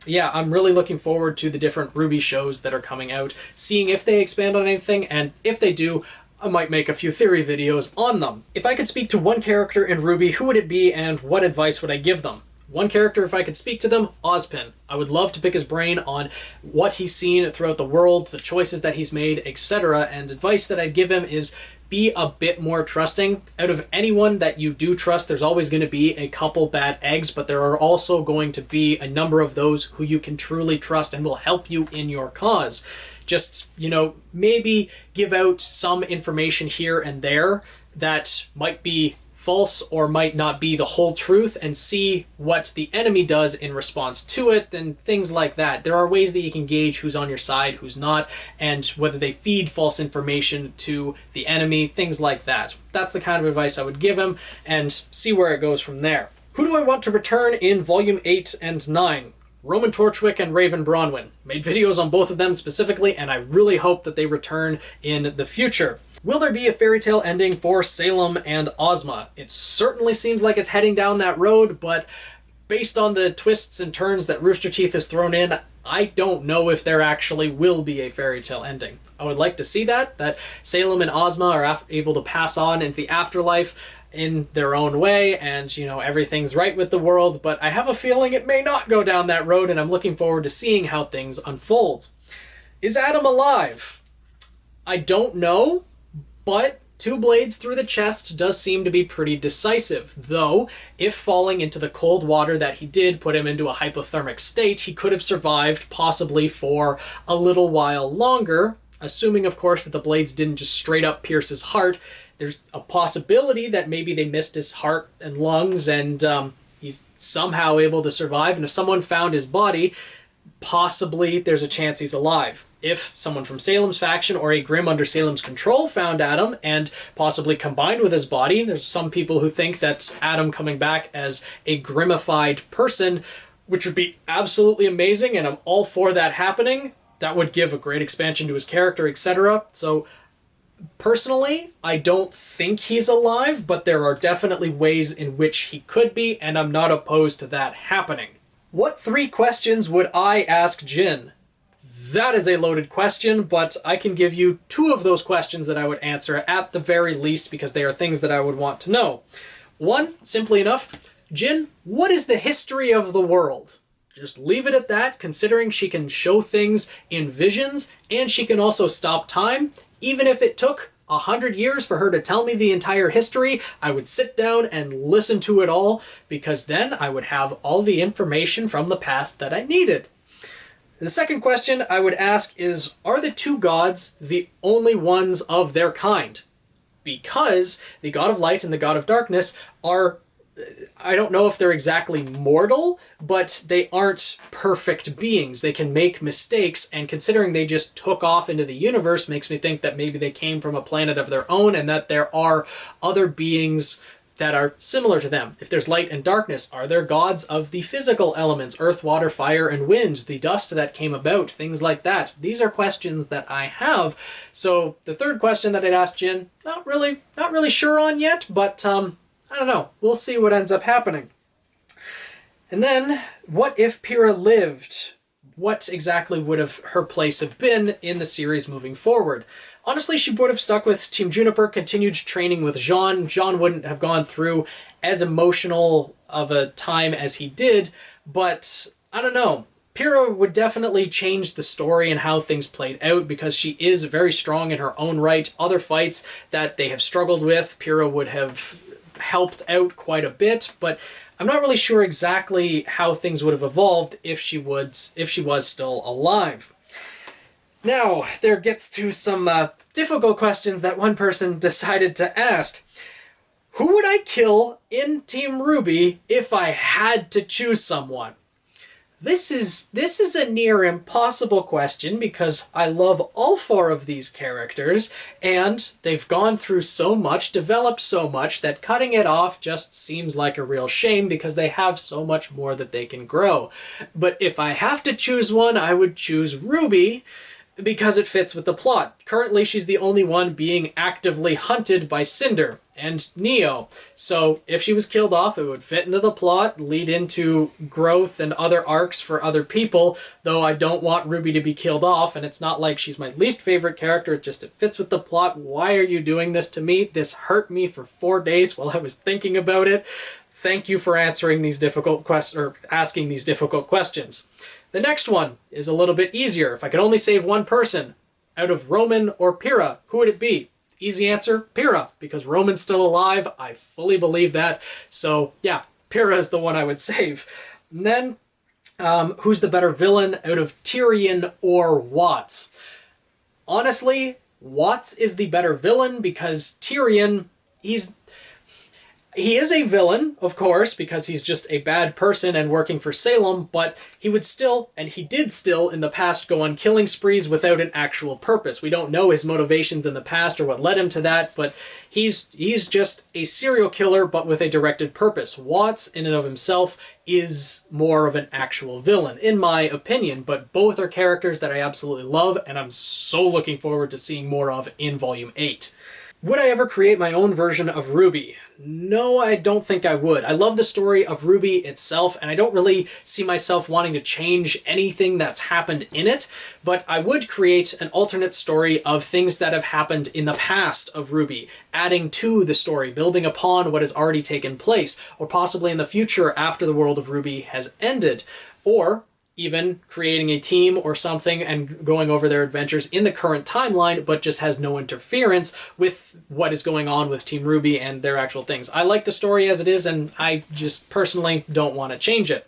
yeah, I'm really looking forward to the different RWBY shows that are coming out, seeing if they expand on anything, and if they do, I might make a few theory videos on them. If I could speak to one character in RWBY, who would it be and what advice would I give them? One character, if I could speak to them, Ozpin. I would love to pick his brain on what he's seen throughout the world, the choices that he's made, etc. And advice that I'd give him is be a bit more trusting. Out of anyone that you do trust, there's always going to be a couple bad eggs, but there are also going to be a number of those who you can truly trust and will help you in your cause. Just, you know, maybe give out some information here and there that might be false or might not be the whole truth, and see what the enemy does in response to it and things like that. There are ways that you can gauge who's on your side, who's not, and whether they feed false information to the enemy, things like that. That's the kind of advice I would give him, and see where it goes from there. Who do I want to return in Volume 8 and 9? Roman Torchwick and Raven Bronwyn. Made videos on both of them specifically, and I really hope that they return in the future. Will there be a fairy tale ending for Salem and Ozma? It certainly seems like it's heading down that road, but based on the twists and turns that Rooster Teeth has thrown in, I don't know if there actually will be a fairy tale ending. I would like to see that Salem and Ozma are able to pass on into the afterlife in their own way, and, you know, everything's right with the world, but I have a feeling it may not go down that road, and I'm looking forward to seeing how things unfold. Is Adam alive? I don't know, but 2 blades through the chest does seem to be pretty decisive, though if falling into the cold water that he did put him into a hypothermic state, he could have survived possibly for a little while longer, assuming of course that the blades didn't just straight up pierce his heart. There's a possibility that maybe they missed his heart and lungs, and he's somehow able to survive, and if someone found his body, possibly there's a chance he's alive. If someone from Salem's faction or a Grimm under Salem's control found Adam and possibly combined with his body, there's some people who think that Adam coming back as a Grimmified person, which would be absolutely amazing, and I'm all for that happening. That would give a great expansion to his character, etc. So personally, I don't think he's alive, but there are definitely ways in which he could be, and I'm not opposed to that happening. What 3 questions would I ask Jin? That is a loaded question, but I can give you 2 of those questions that I would answer at the very least, because they are things that I would want to know. 1, simply enough, Jin, what is the history of the world? Just leave it at that, considering she can show things in visions, and she can also stop time. Even if it took 100 years for her to tell me the entire history, I would sit down and listen to it all, because then I would have all the information from the past that I needed. The second question I would ask is, are the 2 gods the only ones of their kind? Because the God of Light and the God of Darkness are, I don't know if they're exactly mortal, but they aren't perfect beings. They can make mistakes, and considering they just took off into the universe makes me think that maybe they came from a planet of their own, and that there are other beings that are similar to them. If there's light and darkness, are there gods of the physical elements, earth, water, fire, and wind, the dust that came about, things like that? These are questions that I have. So the third question that I'd ask Jin, not really sure on yet, but I don't know. We'll see what ends up happening. And then, what if Pyrrha lived? What exactly would have her place have been in the series moving forward? Honestly, she would have stuck with Team Juniper, continued training with Jean. Jean wouldn't have gone through as emotional of a time as he did, but I don't know. Pyrrha would definitely change the story and how things played out, because she is very strong in her own right. Other fights that they have struggled with, Pyrrha would have helped out quite a bit, but I'm not really sure exactly how things would have evolved if she was still alive. Now, there gets to some difficult questions that one person decided to ask. Who would I kill in Team RWBY if I had to choose someone? This is a near impossible question because I love all four of these characters, and they've gone through so much, developed so much, that cutting it off just seems like a real shame because they have so much more that they can grow. But if I have to choose one, I would choose Ruby, because it fits with the plot. Currently, she's the only one being actively hunted by Cinder and Neo. So if she was killed off, it would fit into the plot, lead into growth and other arcs for other people, though I don't want Ruby to be killed off, and it's not like she's my least favorite character, it fits with the plot. Why are you doing this to me? This hurt me for 4 days while I was thinking about it. Thank you for answering these difficult questions, or asking these difficult questions. The next one is a little bit easier. If I could only save one person out of Roman or Pyrrha, who would it be? Easy answer, Pyrrha, because Roman's still alive. I fully believe that. So yeah, Pyrrha is the one I would save. And then, who's the better villain out of Tyrion or Watts? Honestly, Watts is the better villain because Tyrion, he is a villain, of course, because he's just a bad person and working for Salem, but he would still, and he did still in the past, go on killing sprees without an actual purpose. We don't know his motivations in the past or what led him to that, but he's just a serial killer, but with a directed purpose. Watts, in and of himself, is more of an actual villain, in my opinion, but both are characters that I absolutely love, and I'm so looking forward to seeing more of in Volume 8. Would I ever create my own version of RWBY? No, I don't think I would. I love the story of RWBY itself, and I don't really see myself wanting to change anything that's happened in it, but I would create an alternate story of things that have happened in the past of RWBY, adding to the story, building upon what has already taken place, or possibly in the future after the world of RWBY has ended, or even creating a team or something and going over their adventures in the current timeline, but just has no interference with what is going on with Team RWBY and their actual things. I like the story as it is, and I just personally don't want to change it.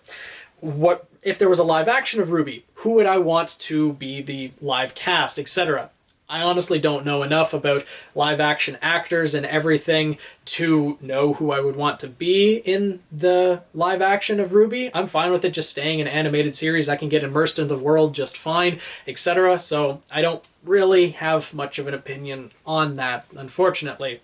What if there was a live action of RWBY? Who would I want to be the live cast, etc.? I honestly don't know enough about live action actors and everything to know who I would want to be in the live action of RWBY. I'm fine with it just staying an animated series. I can get immersed in the world just fine, etc. So I don't really have much of an opinion on that, unfortunately.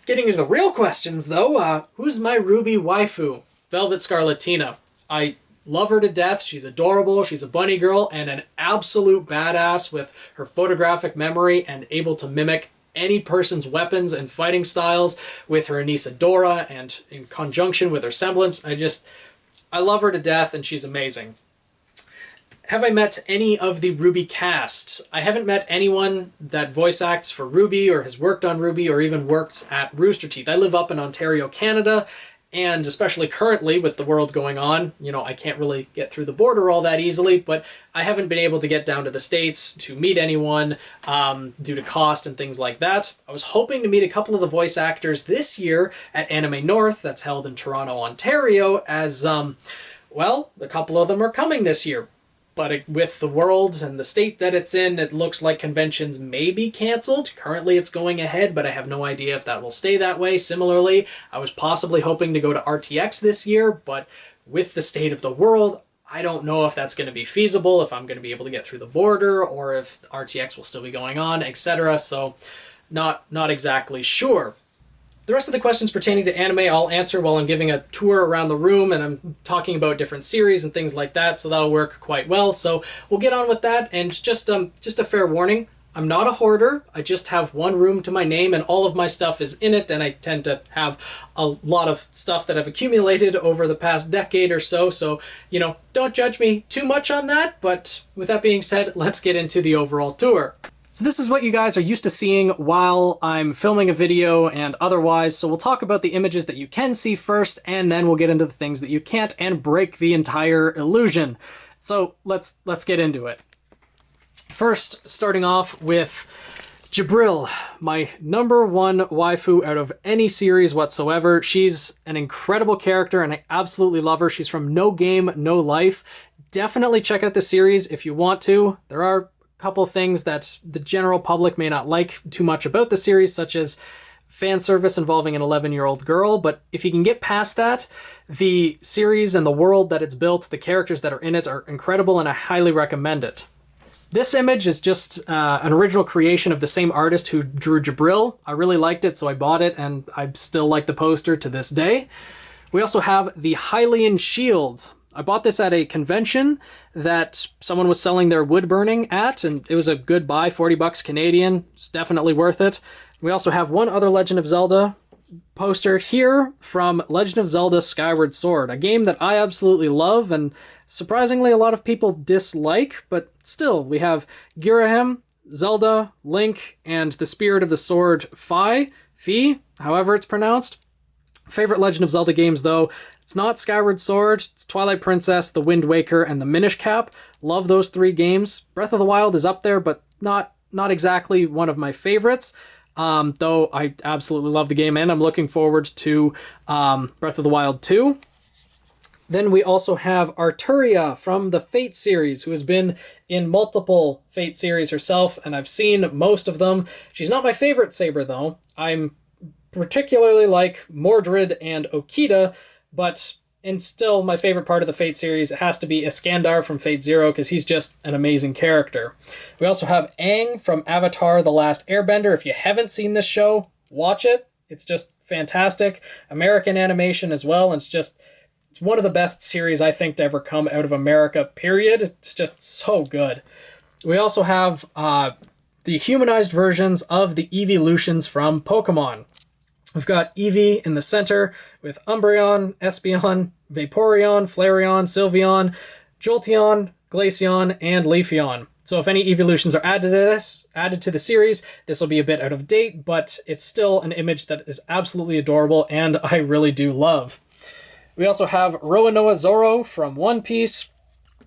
Getting into the real questions though, who's my RWBY waifu? Velvet Scarlatina. I love her to death. She's adorable. She's a bunny girl and an absolute badass with her photographic memory and able to mimic any person's weapons and fighting styles with her Anissa Dora and in conjunction with her semblance. I love her to death and she's amazing. Have I met any of the RWBY cast? I haven't met anyone that voice acts for RWBY or has worked on RWBY or even works at Rooster Teeth. I live up in Ontario, Canada, and especially currently with the world going on, you know, I can't really get through the border all that easily, but I haven't been able to get down to the States to meet anyone due to cost and things like that. I was hoping to meet a couple of the voice actors this year at Anime North, that's held in Toronto, Ontario, as, well, a couple of them are coming this year. But with the world and the state that it's in, it looks like conventions may be canceled. Currently it's going ahead, but I have no idea if that will stay that way. Similarly, I was possibly hoping to go to RTX this year, but with the state of the world, I don't know if that's going to be feasible, if I'm going to be able to get through the border, or if RTX will still be going on, etc. So not exactly sure. The rest of the questions pertaining to anime I'll answer while I'm giving a tour around the room and I'm talking about different series and things like that, so that'll work quite well. So we'll get on with that, and just a fair warning, I'm not a hoarder. I just have one room to my name and all of my stuff is in it, and I tend to have a lot of stuff that I've accumulated over the past decade or so, so, you know, don't judge me too much on that, but with that being said, let's get into the overall tour. So this is what you guys are used to seeing while I'm filming a video and otherwise, so we'll talk about the images that you can see first, and then we'll get into the things that you can't and break the entire illusion. So let's get into it. First, starting off with Jabril, my #1 waifu out of any series whatsoever. She's an incredible character and I absolutely love her. She's from No Game, No Life. Definitely check out the series if you want to. There are couple things that the general public may not like too much about the series, such as fan service involving an 11-year-old girl, but if you can get past that, the series and the world that it's built, the characters that are in it are incredible, and I highly recommend it. This image is just an original creation of the same artist who drew Jabril. I really liked it, so I bought it, and I still like the poster to this day. We also have the Hylian Shield. I bought this at a convention that someone was selling their wood burning at, and it was a good buy, 40 bucks Canadian. It's definitely worth it. We also have one other Legend of Zelda poster here from Legend of Zelda Skyward Sword, a game that I absolutely love and surprisingly a lot of people dislike, but still, we have Girahim, Zelda, Link, and the Spirit of the Sword Fi, however it's pronounced. Favorite Legend of Zelda games, though, it's not Skyward Sword, it's Twilight Princess, The Wind Waker, and the Minish Cap. Love those three games. Breath of the Wild is up there, but not exactly one of my favorites. Though I absolutely love the game, and I'm looking forward to Breath of the Wild 2. Then we also have Arturia from the Fate series, who has been in multiple Fate series herself, and I've seen most of them. She's not my favorite saber, though. I'm particularly like Mordred and Okita, but still my favorite part of the Fate series has to be Iskandar from Fate Zero, because he's just an amazing character. We also have Aang from Avatar: The Last Airbender. If you haven't seen this show, watch it. It's just fantastic. American animation as well, and it's one of the best series I think to ever come out of America, period. It's just so good. We also have the humanized versions of the evolutions from Pokemon. We've got Eevee in the center with Umbreon, Espeon, Vaporeon, Flareon, Sylveon, Jolteon, Glaceon, and Leafeon. So if any evolutions are added to the series, this will be a bit out of date, but it's still an image that is absolutely adorable and I really do love. We also have Roronoa Zoro from One Piece.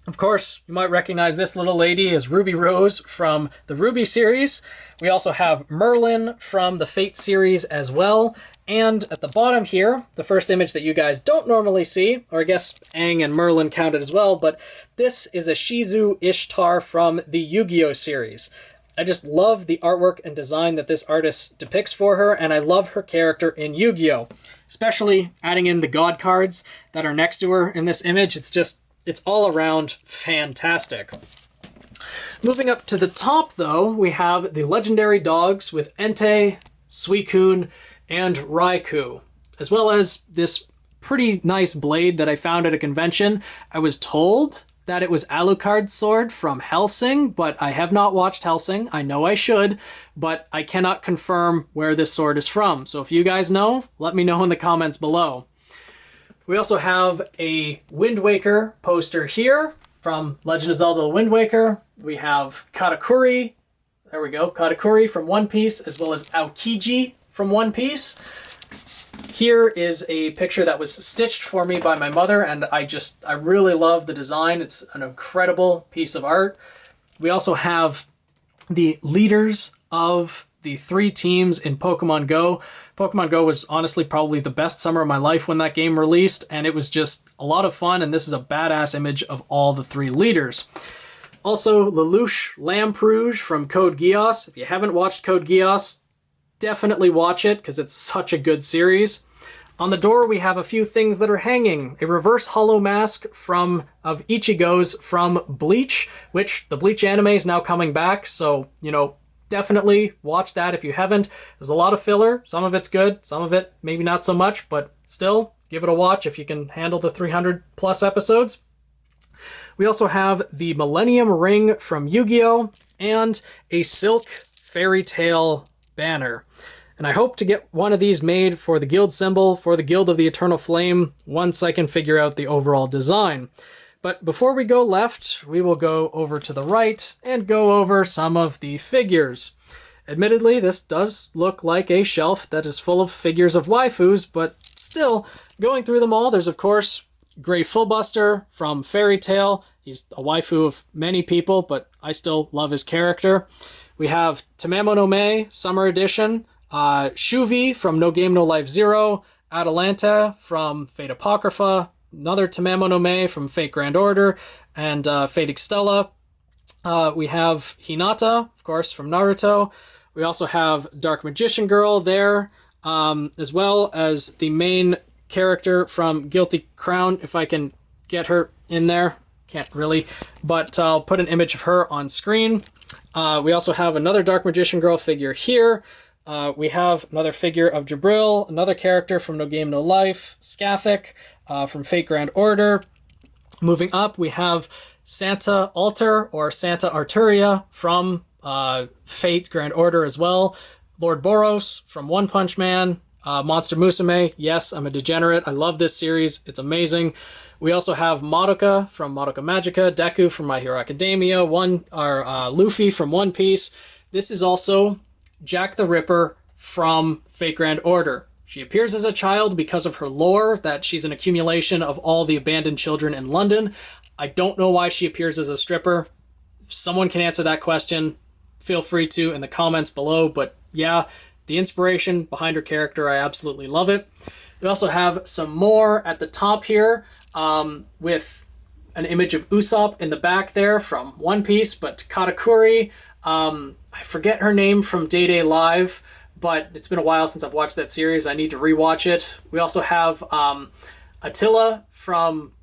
Of course, you might recognize this little lady as Ruby Rose from the RWBY series. We also have Merlin from the Fate series as well. And at the bottom here, the first image that you guys don't normally see, or I guess Aang and Merlin counted as well, but this is a Shizu Ishtar from the Yu-Gi-Oh series. I just love the artwork and design that this artist depicts for her, and I love her character in Yu-Gi-Oh! Especially adding in the god cards that are next to her in this image. It's all around fantastic. Moving up to the top, though, we have the legendary dogs with Entei, Suicune, and Raikou, as well as this pretty nice blade that I found at a convention. I was told that it was Alucard's sword from Hellsing, but I have not watched Hellsing. I know I should, but I cannot confirm where this sword is from. So if you guys know, let me know in the comments below. We also have a Wind Waker poster here from Legend of Zelda: The Wind Waker. We have Katakuri, there we go, Katakuri from One Piece, as well as Aokiji from One Piece. Here is a picture that was stitched for me by my mother, and I really love the design. It's an incredible piece of art. We also have the leaders of the three teams in Pokemon Go. Pokemon Go was honestly probably the best summer of my life when that game released, and it was just a lot of fun, and this is a badass image of all the three leaders. Also, Lelouch Lamperouge from Code Geass. If you haven't watched Code Geass, definitely watch it, because it's such a good series. On the door, we have a few things that are hanging. A reverse hollow mask of Ichigo's from Bleach, which the Bleach anime is now coming back, so, definitely watch that if you haven't. There's a lot of filler. Some of it's good, some of it maybe not so much, but still, give it a watch if you can handle the 300 plus episodes. We also have the Millennium Ring from Yu-Gi-Oh! And a Silk Fairy Tale banner. And I hope to get one of these made for the guild symbol, for the Guild of the Eternal Flame, once I can figure out the overall design. But before we go left, we will go over to the right and go over some of the figures. Admittedly, this does look like a shelf that is full of figures of waifus, but still, going through them all, there's of course Grey Fullbuster from Fairy Tail. He's a waifu of many people, but I still love his character. We have Tamamo no Mae, Summer Edition, Shuvi from No Game No Life Zero, Atalanta from Fate Apocrypha, another Tamamo no Mae from Fate Grand Order, and Fate Extella. We have Hinata, of course, from Naruto. We also have Dark Magician Girl there. as well as the main character from Guilty Crown, if I can get her in there. Can't really, but I'll put an image of her on screen. We also have another Dark Magician Girl figure here. We have another figure of Jabril, another character from No Game No Life, Skathic from Fate Grand Order. Moving up, we have Santa Alter, or Santa Arturia from Fate Grand Order as well. Lord Boros from One Punch Man. Monster Musume, yes, I'm a degenerate. I love this series. It's amazing. We also have Madoka from Madoka Magica, Deku from My Hero Academia, Luffy from One Piece. This is also Jack the Ripper from Fate Grand Order. She appears as a child because of her lore, that she's an accumulation of all the abandoned children in London. I don't know why she appears as a stripper. If someone can answer that question, feel free to in the comments below, but yeah, the inspiration behind her character, I absolutely love it. We also have some more at the top here with an image of Usopp in the back there from One Piece, but Katakuri, I forget her name from Day Day Live, but it's been a while since I've watched that series. I need to rewatch it. We also have Attila from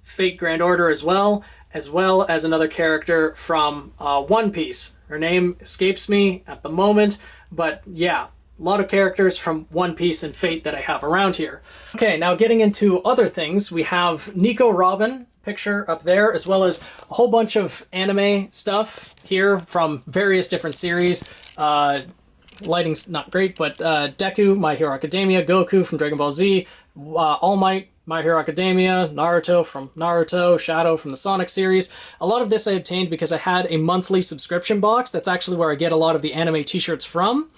Fate Grand Order as well as another character from One Piece. Her name escapes me at the moment, but yeah, a lot of characters from One Piece and Fate that I have around here. Okay, now getting into other things, we have Nico Robin picture up there, as well as a whole bunch of anime stuff here from various different series. Lighting's not great, but Deku, My Hero Academia, Goku from Dragon Ball Z, All Might, My Hero Academia, Naruto from Naruto, Shadow from the Sonic series. A lot of this I obtained because I had a monthly subscription box. That's actually where I get a lot of the anime t-shirts from.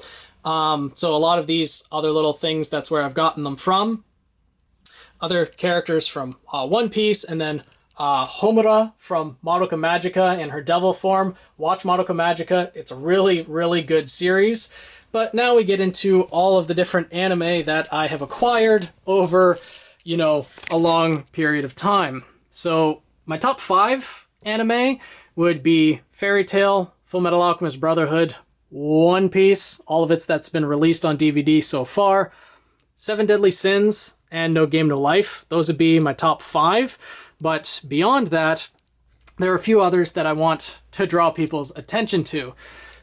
So a lot of these other little things, that's where I've gotten them from. Other characters from One Piece, and then Homura from Madoka Magica in her devil form. Watch Madoka Magica. It's a really, really good series. But now we get into all of the different anime that I have acquired over, you know, a long period of time. So my top 5 anime would be Fairy Tail, Full Metal Alchemist Brotherhood, One Piece, all of it's that's been released on DVD so far, Seven Deadly Sins, and No Game No Life. Those would be my top 5. But beyond that, there are a few others that I want to draw people's attention to.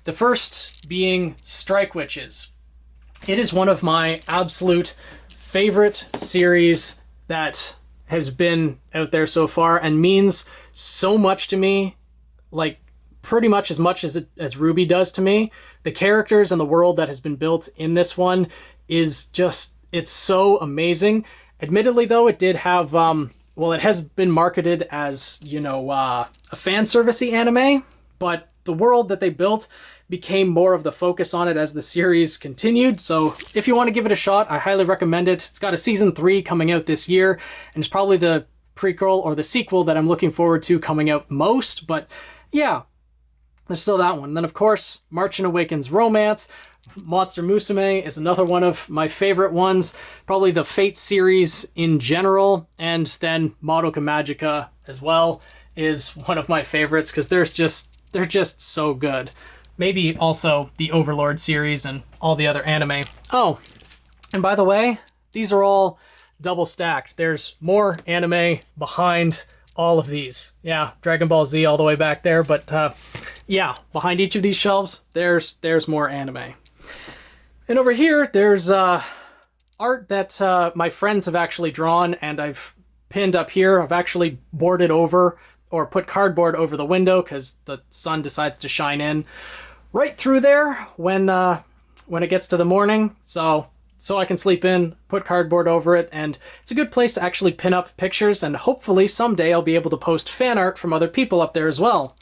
The first being Strike Witches. It is one of my absolute favorite series that has been out there so far and means so much to me, like pretty much as RWBY does to me. The characters and the world that has been built in this one is just, it's so amazing. Admittedly though, it did have, well, it has been marketed as, you know, a fan servicey anime, but the world that they built became more of the focus on it as the series continued. So if you want to give it a shot, I highly recommend it. It's got a season 3 coming out this year, and it's probably the prequel or the sequel that I'm looking forward to coming out most. But yeah, there's still that one. Then of course, Marching Awakens Romance. Monster Musume is another one of my favorite ones. Probably the Fate series in general, and then Madoka Magica as well is one of my favorites because they're just so good. Maybe also the Overlord series and all the other anime. Oh, and by the way, these are all double stacked. There's more anime behind all of these. Yeah, Dragon Ball Z all the way back there, but yeah, behind each of these shelves, there's more anime. And over here, there's art that my friends have actually drawn, and I've pinned up here. I've actually boarded over or put cardboard over the window because the sun decides to shine in right through there when it gets to the morning. So I can sleep in, put cardboard over it, and it's a good place to actually pin up pictures, and hopefully someday I'll be able to post fan art from other people up there as well.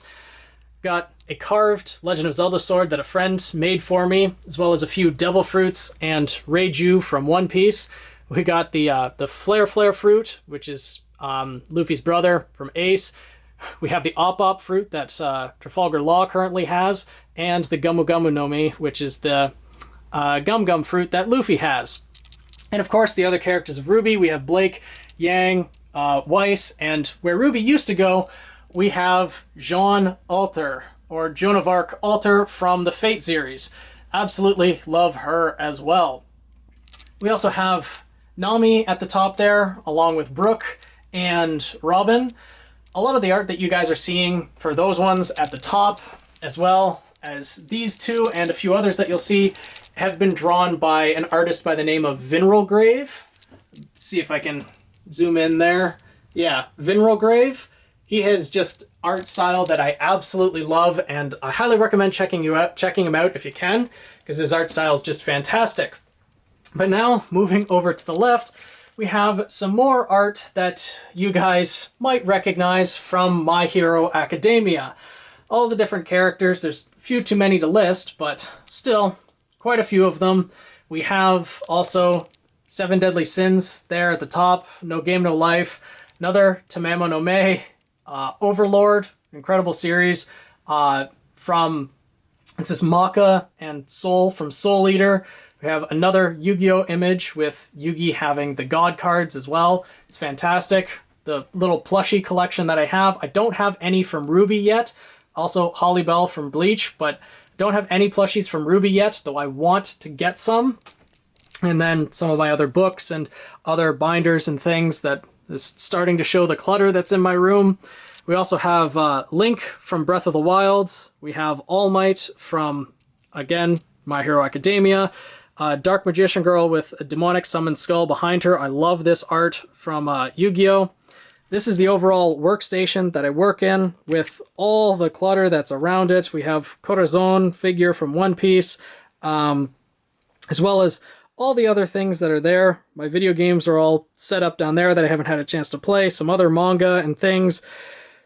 Got a carved Legend of Zelda sword that a friend made for me, as well as a few devil fruits and Reiju from One Piece. We got the Flare fruit, which is Luffy's brother from Ace. We have the Op fruit that Trafalgar Law currently has, and the Gumu Gumu no Mi, which is the Gum Gum fruit that Luffy has. And of course, the other characters of RWBY, we have Blake, Yang, Weiss, and where RWBY used to go, we have Jean Alter, or Joan of Arc Alter from the Fate series. absolutely love her as well. We also have Nami at the top there, along with Brooke and Robin. A lot of the art that you guys are seeing for those ones at the top, as well as these two and a few others that you'll see, have been drawn by an artist by the name of Vinrograve. See if I can zoom in there. Yeah, Vinrograve. He has just art style that I absolutely love, and I highly recommend checking him out if you can, because his art style is just fantastic. But now, moving over to the left, we have some more art that you guys might recognize from My Hero Academia. All the different characters, there's a few too many to list, but still, quite a few of them. We have also Seven Deadly Sins there at the top, No Game No Life, another Tamamo no Mae, Overlord, incredible series, this is Maka and Soul from Soul Eater. We have another Yu-Gi-Oh image with Yugi having the God cards as well. It's fantastic. The little plushie collection that I don't have any from RWBY yet. Also Holly Bell from Bleach, but don't have any plushies from RWBY yet, though I want to get some. And then some of my other books and other binders and things that is starting to show the clutter that's in my room. We also have Link from Breath of the Wild. We have All Might from, again, My Hero Academia. Dark Magician Girl with a demonic summoned skull behind her. I love this art from Yu-Gi-Oh! This is the overall workstation that I work in with all the clutter that's around it. We have Corazon figure from One Piece, as well as all the other things that are there. My video games are all set up down there that I haven't had a chance to play. Some other manga and things.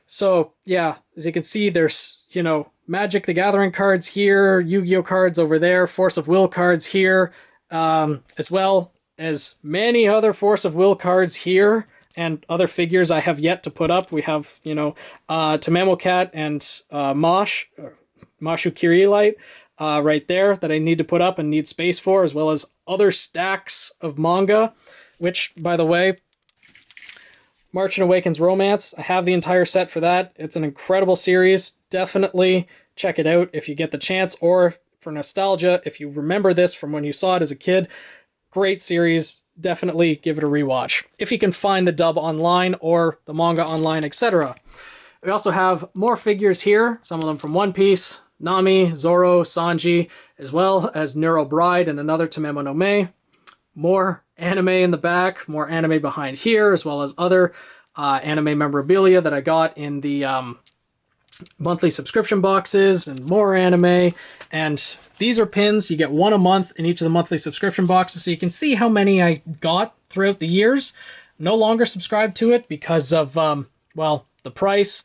So yeah, as you can see, there's, you know, Magic the Gathering cards here, Yu-Gi-Oh cards over there, Force of Will cards here, as well as many other Force of Will cards here, and other figures I have yet to put up. We have, you know, Tamamo Cat and Mashu Kirillite right there that I need to put up and need space for, as well as other stacks of manga, which, by the way, March and Awakens Romance, I have the entire set for that. It's an incredible series. Definitely check it out if you get the chance, or for nostalgia, if you remember this from when you saw it as a kid. Great series. Definitely give it a rewatch if you can find the dub online or the manga online, etc. We also have more figures here, some of them from One Piece, Nami, Zoro, Sanji, as well as Neuro Bride and another Tamamo no Mae. More anime in the back, more anime behind here, as well as other anime memorabilia that I got in the monthly subscription boxes, and more anime. And these are pins. You get one a month in each of the monthly subscription boxes, so you can see how many I got throughout the years. No longer subscribed to it because of, well, the price.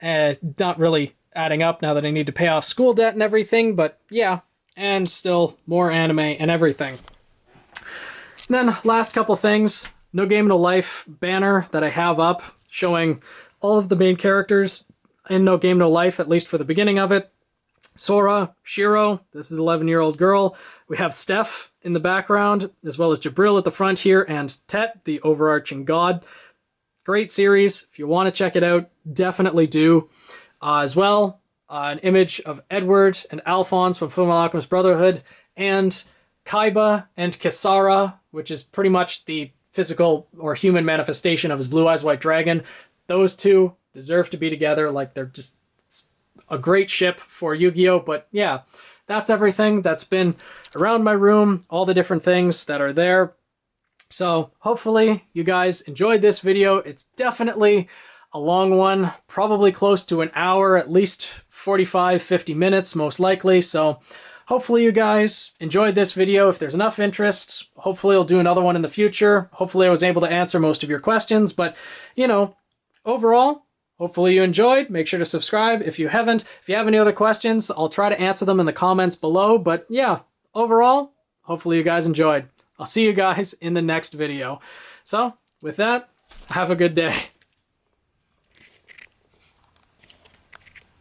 Not really adding up now that I need to pay off school debt and everything, but yeah, and still more anime and everything. And then last couple things, No Game No Life banner that I have up showing all of the main characters in No Game No Life, at least for the beginning of it. Sora, Shiro, this is the 11-year-old girl. We have Steph in the background, as well as Jabril at the front here, and Tet, the overarching god. Great series. If you want to check it out, definitely do. As well, an image of Edward and Alphonse from Fullmetal Alchemist Brotherhood, and Kaiba and Kisara, which is pretty much the physical or human manifestation of his Blue Eyes White Dragon. Those two deserve to be together. Like, they're just a great ship for Yu-Gi-Oh! But yeah, that's everything that's been around my room, all the different things that are there. So hopefully you guys enjoyed this video. It's definitely a long one, probably close to an hour, at least 45, 50 minutes, most likely. So hopefully you guys enjoyed this video. If there's enough interest, hopefully I'll do another one in the future. Hopefully I was able to answer most of your questions, but you know, overall, hopefully you enjoyed. Make sure to subscribe if you haven't. If you have any other questions, I'll try to answer them in the comments below. But yeah, overall, hopefully you guys enjoyed. I'll see you guys in the next video. So with that, have a good day.